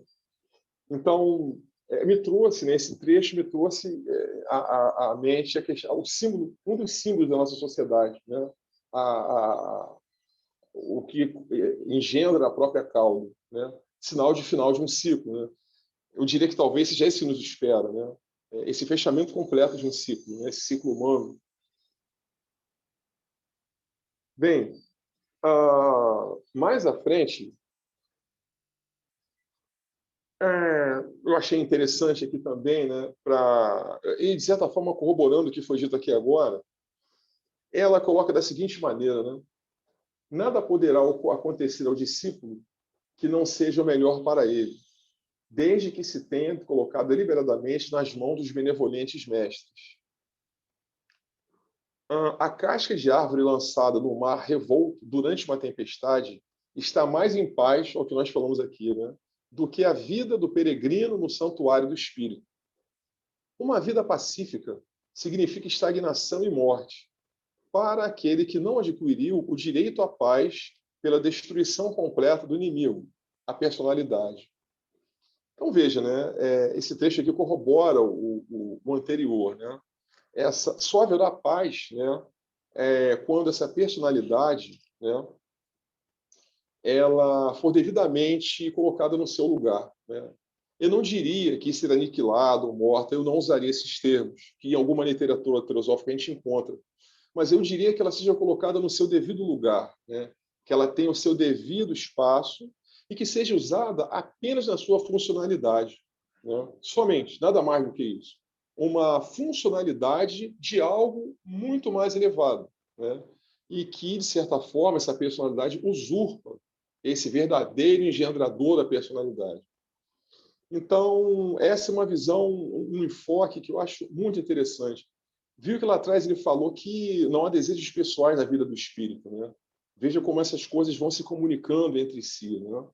Speaker 2: Então, me trouxe, né, esse trecho me trouxe à mente a questão, o símbolo, um dos símbolos da nossa sociedade, né? a, a, o que engendra a própria cauda, né? Sinal de final de um ciclo. Né? Eu diria que talvez seja esse que nos espera, né? Esse fechamento completo de um ciclo, né? Esse ciclo humano. Bem, mais à frente, eu achei interessante aqui também, né, e de certa forma corroborando o que foi dito aqui agora, ela coloca da seguinte maneira, né? Nada poderá acontecer ao discípulo que não seja o melhor para ele, desde que se tenha colocado deliberadamente nas mãos dos benevolentes mestres. A casca de árvore lançada no mar revolto durante uma tempestade está mais em paz, é o que nós falamos aqui, né, do que a vida do peregrino no santuário do espírito. Uma vida pacífica significa estagnação e morte, para aquele que não adquiriu o direito à paz pela destruição completa do inimigo, a personalidade. Então, veja, né, esse trecho aqui corrobora o anterior. Né? Só haverá paz, né, quando essa personalidade, né, ela for devidamente colocada no seu lugar. Né? Eu não diria que ser aniquilado ou morta, eu não usaria esses termos, que em alguma literatura filosófica a gente encontra, mas eu diria que ela seja colocada no seu devido lugar, né? Que ela tenha o seu devido espaço e que seja usada apenas na sua funcionalidade. Né? Somente, nada mais do que isso. Uma funcionalidade de algo muito mais elevado. Né? E que, de certa forma, essa personalidade usurpa esse verdadeiro engendrador da personalidade. Então, essa é uma visão, um enfoque que eu acho muito interessante. Viu que lá atrás ele falou que não há desejos pessoais na vida do espírito, né? Veja como essas coisas vão se comunicando entre si, né?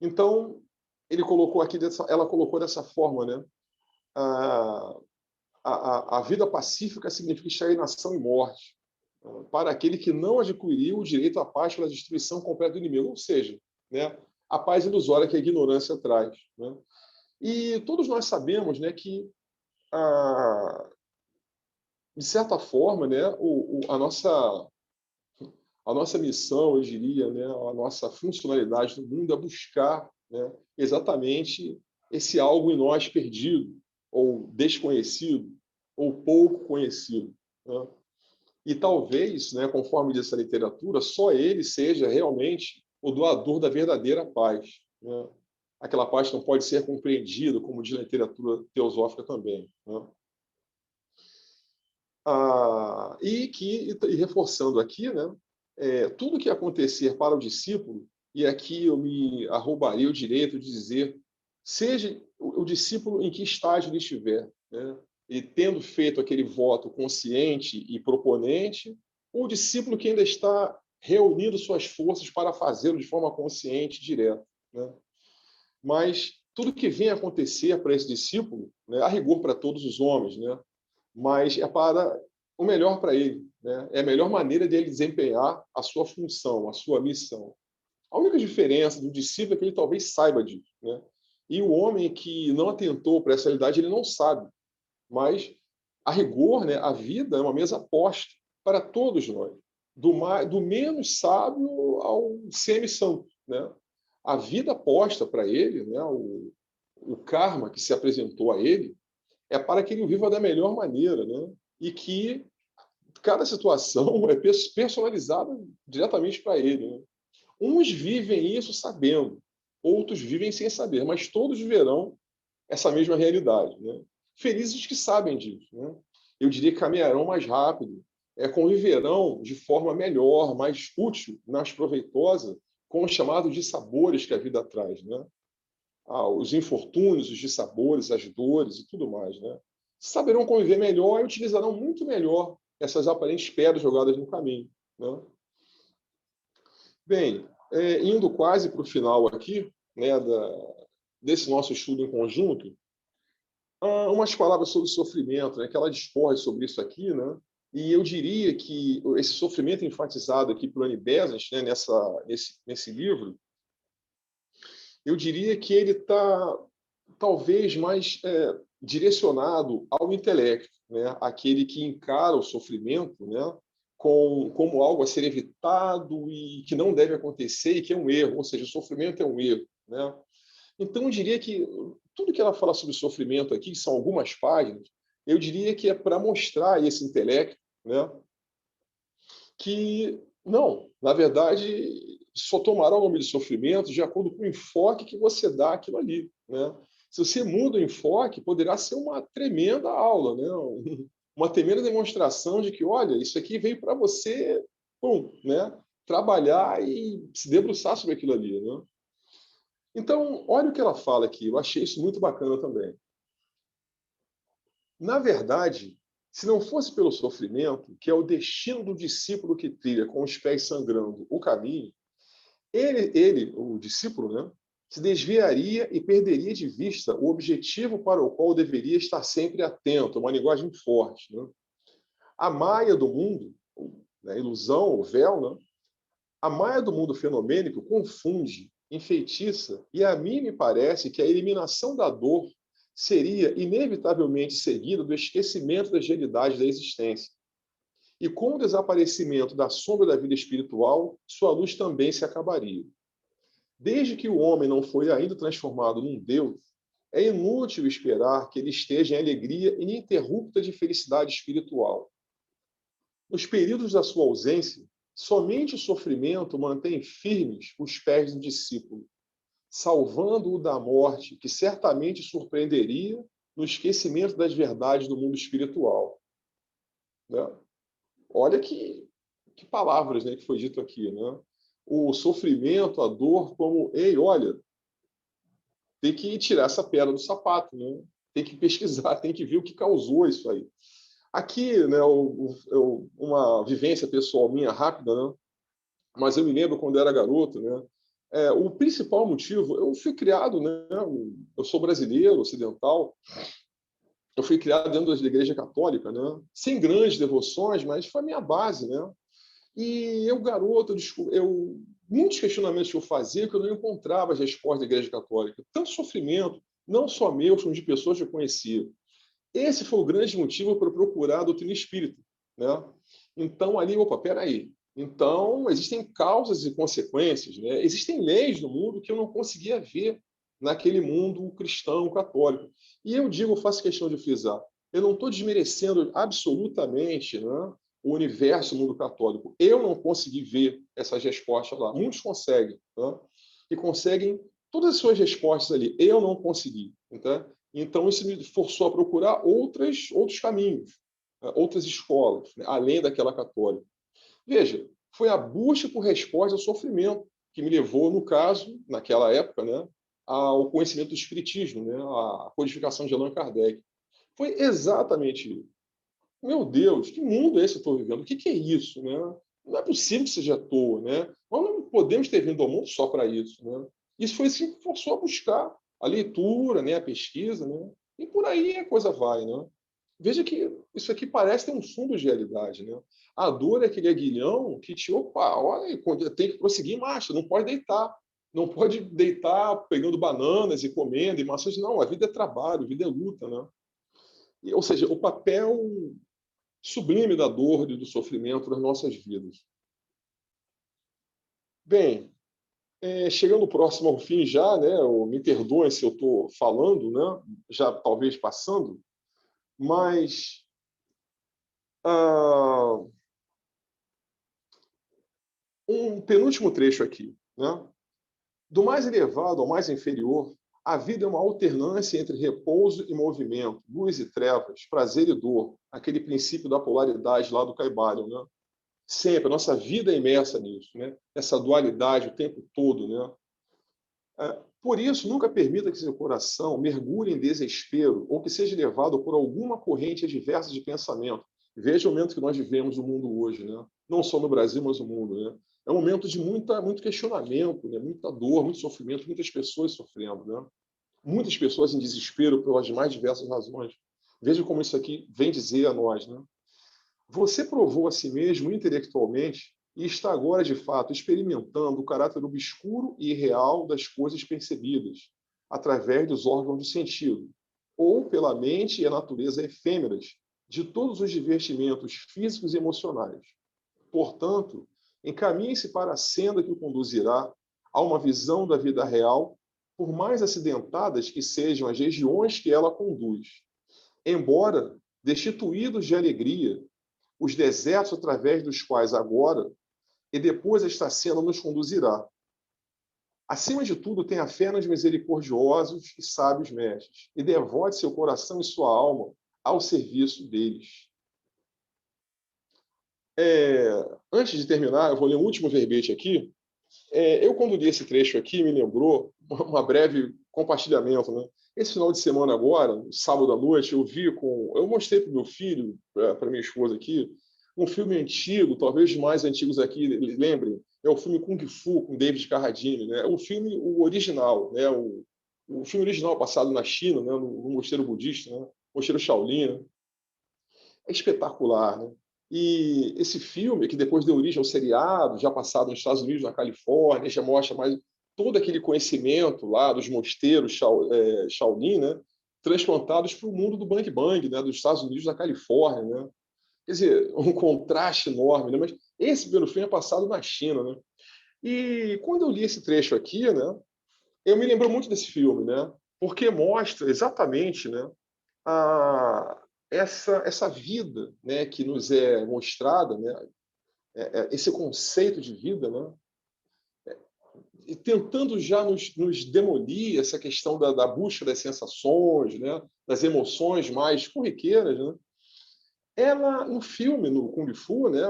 Speaker 2: Então, ela colocou dessa forma, né? A vida pacífica significa estagnação e morte, para aquele que não adquiriu o direito à paz pela destruição completa do inimigo, ou seja, né? A paz ilusória que a ignorância traz, né? E todos nós sabemos, né, que de certa forma, né, a nossa missão, eu diria, né, a nossa funcionalidade no mundo é buscar, né, exatamente esse algo em nós perdido, ou desconhecido, ou pouco conhecido. Né? E talvez, né, conforme diz essa literatura, só ele seja realmente o doador da verdadeira paz. Né? Aquela paz que não pode ser compreendida, como diz a literatura teosófica também. Né? E reforçando aqui, né, tudo que acontecer para o discípulo, e aqui eu me arrobaria o direito de dizer, seja o discípulo em que estágio ele estiver, né, e tendo feito aquele voto consciente e proponente, ou o discípulo que ainda está reunindo suas forças para fazê-lo de forma consciente, direta, né? Mas tudo que vem acontecer para esse discípulo, né, a rigor para todos os homens, né, mas é para o melhor para ele, né? É a melhor maneira dele desempenhar a sua função, a sua missão. A única diferença do discípulo é que ele talvez saiba disso, né? E o homem que não atentou para essa realidade, ele não sabe. Mas, a rigor, né, a vida é uma mesa posta para todos nós, do menos sábio ao semi-santo, né? A vida posta para ele, né, o karma que se apresentou a ele, é para que ele o viva da melhor maneira, né? E que cada situação é personalizada diretamente para ele, né? Uns vivem isso sabendo, outros vivem sem saber, mas todos viverão essa mesma realidade, né? Felizes os que sabem disso, né? Eu diria que caminharão mais rápido, conviverão de forma melhor, mais útil, mais proveitosa, com os chamados dissabores que a vida traz, né? Os infortúnios, os dissabores, as dores e tudo mais, né? Saberão conviver melhor e utilizarão muito melhor essas aparentes pedras jogadas no caminho, né? Bem, indo quase para o final aqui, né, desse nosso estudo em conjunto, umas palavras sobre sofrimento, né, que ela discorre sobre isso aqui, né? E eu diria que esse sofrimento enfatizado aqui por Annie Besant, né, nesse livro, eu diria que ele está talvez mais direcionado ao intelecto, né? Aquele que encara o sofrimento, né, como algo a ser evitado e que não deve acontecer e que é um erro, ou seja, o sofrimento é um erro, né? Então, eu diria que tudo que ela fala sobre sofrimento aqui, que são algumas páginas, eu diria que é para mostrar a esse intelecto, né, que, não, na verdade, só tomará o nome de sofrimento de acordo com o enfoque que você dá àquilo ali, né? Se você muda o enfoque, poderá ser uma tremenda aula, né? Uma tremenda demonstração de que, olha, isso aqui veio para você, pum, né, trabalhar e se debruçar sobre aquilo ali, né? Então, olha o que ela fala aqui, eu achei isso muito bacana também. Na verdade, se não fosse pelo sofrimento, que é o destino do discípulo que trilha com os pés sangrando o caminho, o discípulo, né, se desviaria e perderia de vista o objetivo para o qual deveria estar sempre atento, uma linguagem forte, né? A maia do mundo, né, a ilusão, o véu, né, a maia do mundo fenomênico confunde, enfeitiça, e a mim me parece que a eliminação da dor seria inevitavelmente seguida do esquecimento das realidades da existência. E com o desaparecimento da sombra da vida espiritual, sua luz também se acabaria. Desde que o homem não foi ainda transformado num Deus, é inútil esperar que ele esteja em alegria ininterrupta de felicidade espiritual. Nos períodos da sua ausência, somente o sofrimento mantém firmes os pés do discípulo, salvando-o da morte, que certamente surpreenderia no esquecimento das verdades do mundo espiritual. Né? Olha que palavras, né, que foi dito aqui, né? O sofrimento, a dor, como, ei, olha, tem que tirar essa pedra do sapato, né? Tem que pesquisar, tem que ver o que causou isso aí. Aqui, né, uma vivência pessoal minha rápida, né? Mas eu me lembro quando eu era garoto, né? O principal motivo, eu fui criado, né? Eu sou brasileiro, ocidental, eu fui criado dentro da igreja católica, né? Sem grandes devoções, mas foi a minha base, né? E eu, garoto, muitos questionamentos que eu fazia que eu não encontrava as respostas da igreja católica. Tanto sofrimento, não só meu, como de pessoas que eu conhecia. Esse foi o grande motivo para procurar a doutrina espírita, né? Então, ali, opa, peraí. Então, existem causas e consequências, né? Existem leis no mundo que eu não conseguia ver naquele mundo cristão, católico. E eu digo, faço questão de frisar, eu não estou desmerecendo absolutamente, né, o universo, o mundo católico. Eu não consegui ver essas respostas lá. Muitos conseguem, né? E conseguem todas as suas respostas ali. Eu não consegui. Então, isso me forçou a procurar outros caminhos, outras escolas, né, além daquela católica. Veja, foi a busca por resposta ao sofrimento que me levou, no caso, naquela época, né, ao conhecimento do espiritismo, né, à codificação de Allan Kardec. Foi exatamente isso. meu Deus, que mundo é esse que eu estou vivendo? O que é isso, né? Não é possível que seja à toa, né? Nós não podemos ter vindo ao mundo só para isso, né? Isso foi assim que forçou a buscar a leitura, né? A pesquisa, né? E por aí a coisa vai, né? Veja que isso aqui parece ter um fundo de realidade, né? A dor é aquele aguilhão que te, opa, olha, tem que prosseguir em marcha, não pode deitar. Não pode deitar pegando bananas e comendo e maçãs. Não, a vida é trabalho, a vida é luta, né? Ou seja, o papel sublime da dor e do sofrimento nas nossas vidas. Bem, chegando próximo ao fim já, né? Me perdoem se eu estou falando, né? Já talvez passando, mas um penúltimo trecho aqui, né? Do mais elevado ao mais inferior, a vida é uma alternância entre repouso e movimento, luz e trevas, prazer e dor, aquele princípio da polaridade lá do Caibalion, né? Sempre, a nossa vida é imersa nisso, né? Essa dualidade o tempo todo, né? Por isso, nunca permita que seu coração mergulhe em desespero ou que seja levado por alguma corrente adversa de pensamento. Veja o momento que nós vivemos no mundo hoje, né? Não só no Brasil, mas no mundo, né? É um momento de muito questionamento, né? Muita dor, muito sofrimento, muitas pessoas sofrendo, né? Muitas pessoas em desespero pelas mais diversas razões. Veja como isso aqui vem dizer a nós, né? Você provou a si mesmo intelectualmente e está agora, de fato, experimentando o caráter obscuro e irreal das coisas percebidas, através dos órgãos do sentido, ou pela mente e a natureza efêmeras de todos os divertimentos físicos e emocionais. Portanto, encaminhe-se para a senda que o conduzirá a uma visão da vida real, por mais acidentadas que sejam as regiões que ela conduz. Embora destituídos de alegria, os desertos através dos quais agora e depois esta cena nos conduzirá. Acima de tudo, tenha fé nos misericordiosos e sábios mestres e devote seu coração e sua alma ao serviço deles. Antes de terminar, eu vou ler um último verbete aqui. Eu, quando li esse trecho aqui, me lembrou uma breve compartilhamento, né? Esse final de semana agora, sábado à noite, eu mostrei para o meu filho, para minha esposa aqui, um filme antigo, talvez os mais antigos aqui lembrem, é o filme Kung Fu, com David Carradine, né? O original, né? O filme original passado na China, né? No mosteiro budista, né? Mosteiro Shaolin, né? É espetacular, né? E esse filme, que depois deu origem ao seriado, já passado nos Estados Unidos, na Califórnia, já mostra mais todo aquele conhecimento lá dos mosteiros Shaolin, né? Transplantados para o mundo do Bang Bang, né? Dos Estados Unidos, da Califórnia, né? Quer dizer, um contraste enorme, né? Mas esse primeiro filme é passado na China, né? E quando eu li esse trecho aqui, né? Eu me lembro muito desse filme, né? Porque mostra exatamente, né? A, essa vida, né, que nos é mostrada, né, esse conceito de vida, né, e tentando já nos demolir essa questão da busca das sensações, né, das emoções mais corriqueiras, né. Ela, no filme, no Kung Fu, né,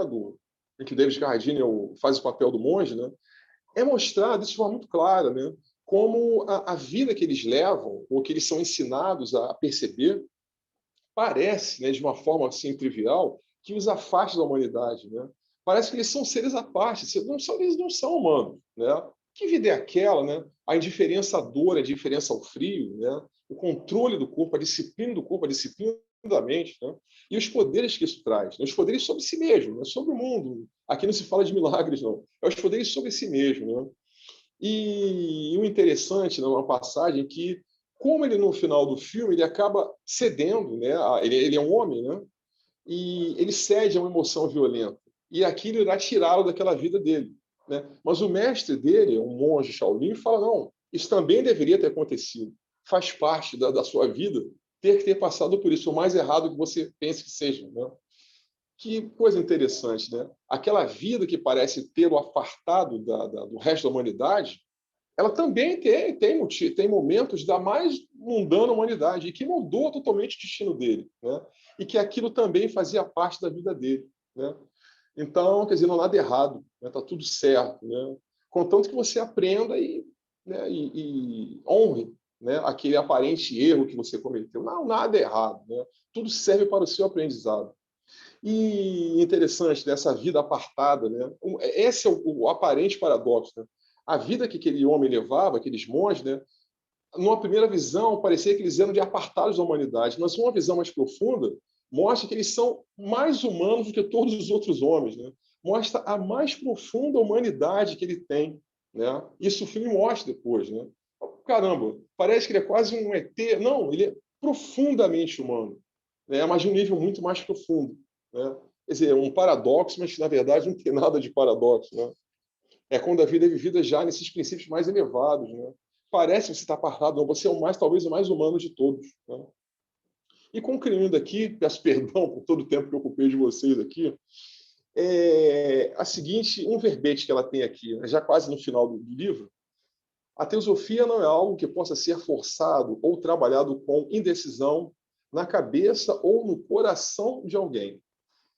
Speaker 2: em que David Carradine faz o papel do monge, né, é mostrado isso de forma muito clara, né, como a vida que eles levam, ou que eles são ensinados a perceber, parece, né, de uma forma assim trivial, que os afasta da humanidade, né? Parece que eles são seres à parte, eles não são humanos, né? Que vida é aquela, né? A indiferença à dor, a indiferença ao frio, né? O controle do corpo, a disciplina do corpo, a disciplina da mente, né? E os poderes que isso traz, né? Os poderes sobre si mesmo, né? Sobre o mundo. Aqui não se fala de milagres, não. É os poderes sobre si mesmo, né? E o interessante, né, uma passagem que, como ele no final do filme, ele acaba cedendo, né? Ele é um homem, né? E ele cede a uma emoção violenta. E aquilo irá tirá-lo daquela vida dele, né? Mas o mestre dele, um monge Shaolin, fala, não, isso também deveria ter acontecido. Faz parte da sua vida ter que ter passado por isso, o mais errado que você pense que seja, né? Que coisa interessante, né? Aquela vida que parece tê-lo apartado do resto da humanidade, ela também tem momentos da mais mundana humanidade e que mudou totalmente o destino dele, né? E que aquilo também fazia parte da vida dele, né? Então, quer dizer, não há nada errado, né? Tá tudo certo, né? Contanto que você aprenda né, e honre, né, aquele aparente erro que você cometeu. Não, nada é errado, né? Tudo serve para o seu aprendizado. E interessante dessa vida apartada, né? Esse é o aparente paradoxo, né? A vida que aquele homem levava, aqueles monges, né? Numa primeira visão, parecia que eles eram de apartados da humanidade, mas uma visão mais profunda mostra que eles são mais humanos do que todos os outros homens, né? Mostra a mais profunda humanidade que ele tem, né? Isso o filme mostra depois, né? Caramba, parece que ele é quase um ET. Não, ele é profundamente humano, né? Mas de um nível muito mais profundo, né? Quer dizer, um paradoxo, mas que, na verdade, não tem nada de paradoxo, né? É quando a vida é vivida já nesses princípios mais elevados, né? Parece que você está apartado, não, você é o mais, talvez o mais humano de todos, né? E concluindo aqui, peço perdão por todo o tempo que eu ocupei de vocês aqui, a seguinte, um verbete que ela tem aqui, já quase no final do livro: a teosofia não é algo que possa ser forçado ou trabalhado com indecisão na cabeça ou no coração de alguém.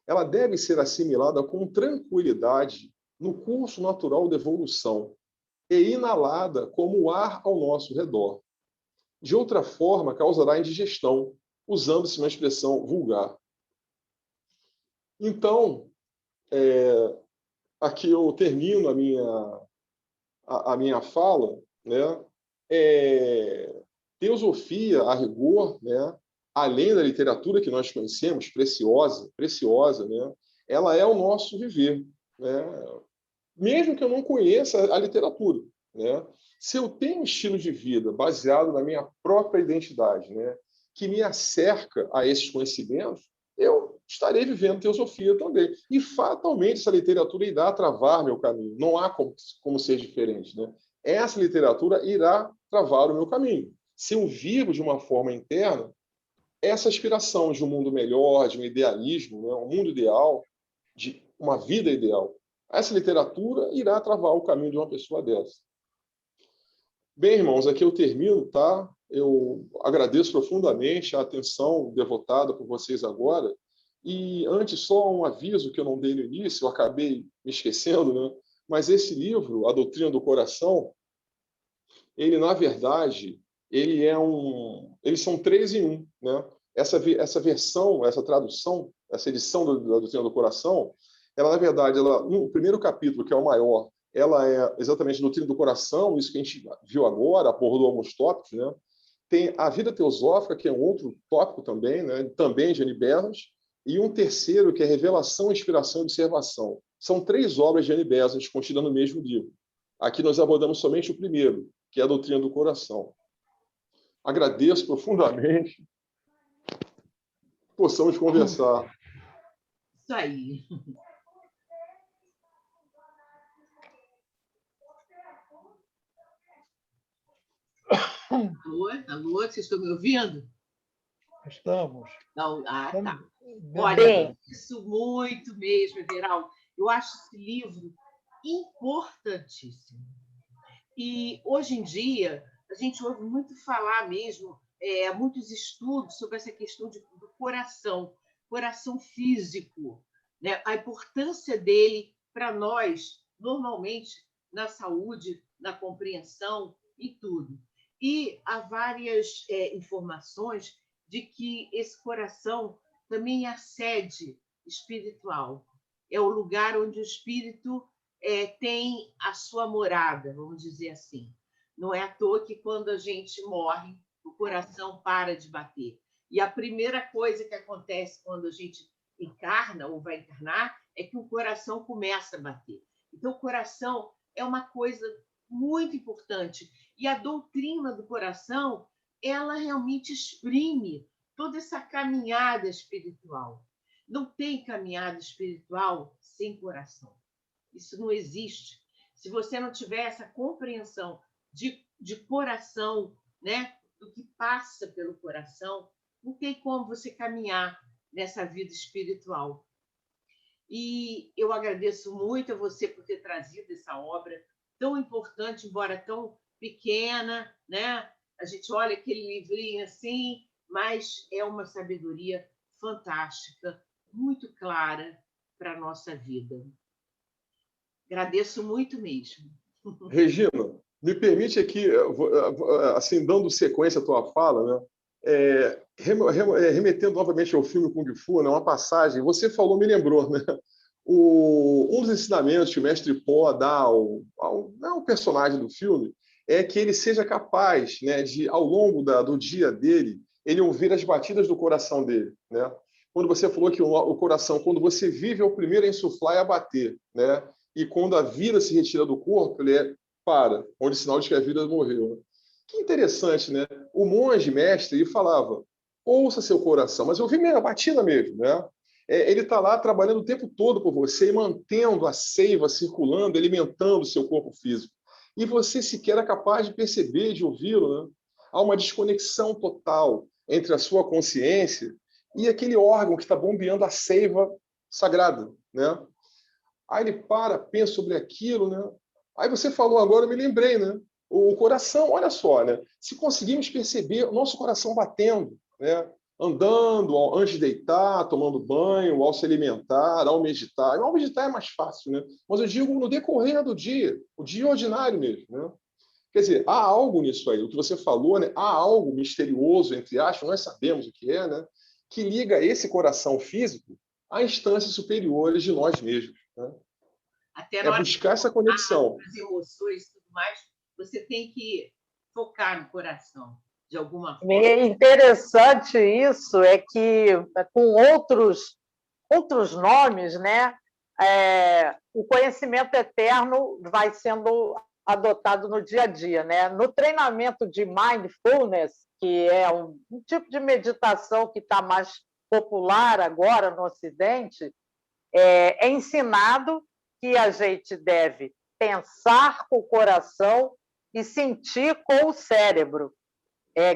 Speaker 2: Ela deve ser assimilada com tranquilidade no curso natural da evolução e inalada como o ar ao nosso redor. De outra forma, causará indigestão, usando-se uma expressão vulgar. Então, aqui eu termino a minha fala, né? Teosofia, a rigor, né? Além da literatura que nós conhecemos, preciosa, né? Ela é o nosso viver, né? Mesmo que eu não conheça a literatura, né? Se eu tenho um estilo de vida baseado na minha própria identidade, né, que me acerca a esses conhecimentos, eu estarei vivendo teosofia também. E fatalmente essa literatura irá travar meu caminho. Não há como ser diferente, né? Essa literatura irá travar o meu caminho. Se eu vivo de uma forma interna, essa aspiração de um mundo melhor, de um idealismo, né, um mundo ideal, de uma vida ideal, essa literatura irá travar o caminho de uma pessoa dessa. Bem, irmãos, aqui eu termino, tá? Eu agradeço profundamente a atenção devotada por vocês agora. E antes, só um aviso que eu não dei no início, eu acabei me esquecendo, né? Mas esse livro, A Doutrina do Coração, ele, na verdade, eles são 3 em 1, né? Essa versão, essa tradução, essa edição da Doutrina do Coração, ela, na verdade, no primeiro capítulo, que é o maior, ela é exatamente a doutrina do coração, isso que a gente viu agora, abordou alguns tópicos, né? Tem a vida teosófica, que é um outro tópico também, né? Também de Annie Besant, e um terceiro, que é revelação, inspiração e observação. São 3 obras de Annie Besant contidas no mesmo livro. Aqui nós abordamos somente o primeiro, que é a doutrina do coração. Agradeço profundamente. Possamos conversar.
Speaker 1: Isso aí. Alô, alô, vocês estão me ouvindo?
Speaker 3: Estamos.
Speaker 1: Não, tá.
Speaker 3: Bem.
Speaker 1: Olha, isso muito mesmo, Everaldo. Eu acho esse livro importantíssimo. E, hoje em dia, a gente ouve muito falar mesmo, muitos estudos sobre essa questão do coração físico, né? A importância dele para nós, normalmente, na saúde, na compreensão e tudo. E há várias informações de que esse coração também é a sede espiritual. É o lugar onde o espírito tem a sua morada, vamos dizer assim. Não é à toa que, quando a gente morre, o coração para de bater. E a primeira coisa que acontece quando a gente encarna ou vai encarnar é que o coração começa a bater. Então, o coração é uma coisa muito importante. E a doutrina do coração, ela realmente exprime toda essa caminhada espiritual. Não tem caminhada espiritual sem coração. Isso não existe. Se você não tiver essa compreensão de coração, né, do que passa pelo coração, não tem como você caminhar nessa vida espiritual. E eu agradeço muito a você por ter trazido essa obra tão importante, embora tão pequena, né? A gente olha aquele livrinho assim, mas é uma sabedoria fantástica, muito clara para a nossa vida. Agradeço muito mesmo.
Speaker 2: Regina, me permite aqui, assim, dando sequência à tua fala, né? Remetendo novamente ao filme Kung Fu, né, uma passagem, você falou, me lembrou, né? Um dos ensinamentos que o mestre Po dá ao personagem do filme é que ele seja capaz, né, de, ao longo do dia dele, ele ouvir as batidas do coração dele, né? Quando você falou que o coração, quando você vive, é o primeiro a insuflar e a bater, né? E quando a vida se retira do corpo, ele para, onde é sinal de que a vida morreu. Né? Que interessante, né? O monge mestre, ele falava, ouça seu coração, mas eu vi minha batida mesmo, né? Ele está lá trabalhando o tempo todo por você e mantendo a seiva circulando, alimentando o seu corpo físico. E você sequer é capaz de perceber, de ouvi-lo, né? Há uma desconexão total entre a sua consciência e aquele órgão que está bombeando a seiva sagrada, né? Aí ele para, pensa sobre aquilo, né? Aí você falou agora, eu me lembrei, né? O coração, olha só, né? Se conseguimos perceber o nosso coração batendo, né? Andando, antes de deitar, tomando banho, ao se alimentar, ao meditar. Ao meditar é mais fácil, né? Mas eu digo no decorrer do dia, o dia ordinário mesmo, né? Quer dizer, há algo nisso aí, o que você falou, né? Há algo misterioso, entre aspas, nós sabemos o que é, né? Que liga esse coração físico a instâncias superiores de nós mesmos. Né?
Speaker 1: Até na hora de
Speaker 2: buscar essa conexão.
Speaker 1: as emoções e tudo mais, você tem que focar no coração, de alguma forma.
Speaker 4: É interessante isso, é que com outros nomes, né, o conhecimento eterno vai sendo adotado no dia a dia. Né? No treinamento de mindfulness, que é um tipo de meditação que está mais popular agora no Ocidente, é ensinado que a gente deve pensar com o coração e sentir com o cérebro,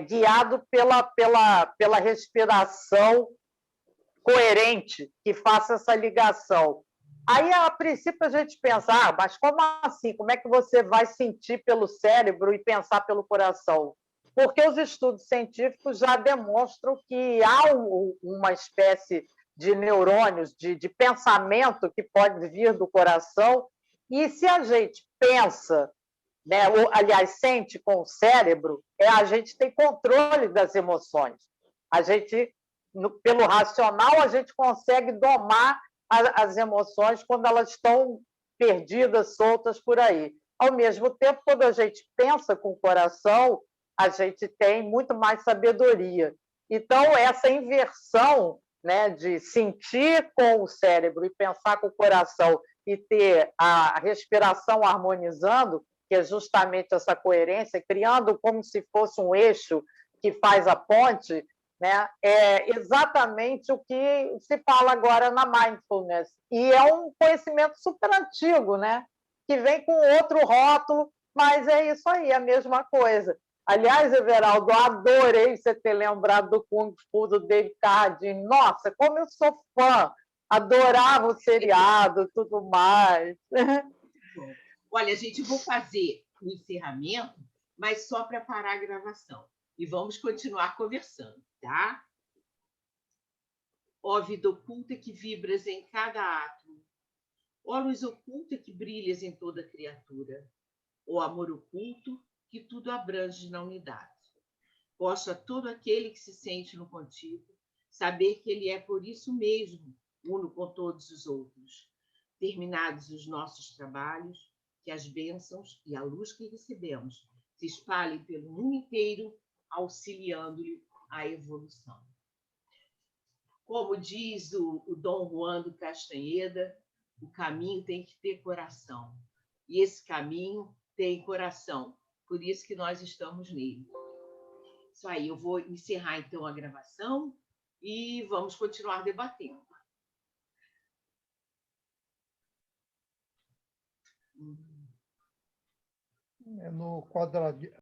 Speaker 4: guiado pela respiração coerente que faça essa ligação. Aí, a princípio, a gente pensa, mas como assim? Como é que você vai sentir pelo cérebro e pensar pelo coração? Porque os estudos científicos já demonstram que há uma espécie de neurônios, de pensamento que pode vir do coração, e se a gente pensa, né, ou, aliás, sente com o cérebro, a gente tem controle das emoções. A gente, pelo racional, a gente consegue domar as emoções quando elas estão perdidas, soltas por aí. Ao mesmo tempo, quando a gente pensa com o coração, a gente tem muito mais sabedoria. Então, essa inversão, né, de sentir com o cérebro e pensar com o coração e ter a respiração harmonizando, que é justamente essa coerência, criando como se fosse um eixo que faz a ponte, né? É exatamente o que se fala agora na mindfulness. E é um conhecimento super antigo, né? Que vem com outro rótulo, mas é isso aí, a mesma coisa. Aliás, Everaldo, adorei você ter lembrado do Kung Fu do David Carradine. Nossa, como eu sou fã! Adorava o seriado, tudo mais.
Speaker 1: Bom, olha, gente, vou fazer o encerramento, mas só para parar a gravação. E vamos continuar conversando, tá? Ó vida oculta que vibras em cada átomo, ó luz oculta que brilhas em toda criatura, ó amor oculto que tudo abrange na unidade. Possa todo aquele que se sente no contigo saber que ele é por isso mesmo uno com todos os outros. Terminados os nossos trabalhos, que as bênçãos e a luz que recebemos se espalhem pelo mundo inteiro, auxiliando-lhe a evolução. Como diz o Dom Juan do Castanheda, o caminho tem que ter coração. E esse caminho tem coração. Por isso que nós estamos nele. Isso aí, eu vou encerrar então a gravação e vamos continuar debatendo.
Speaker 3: No quadradinho.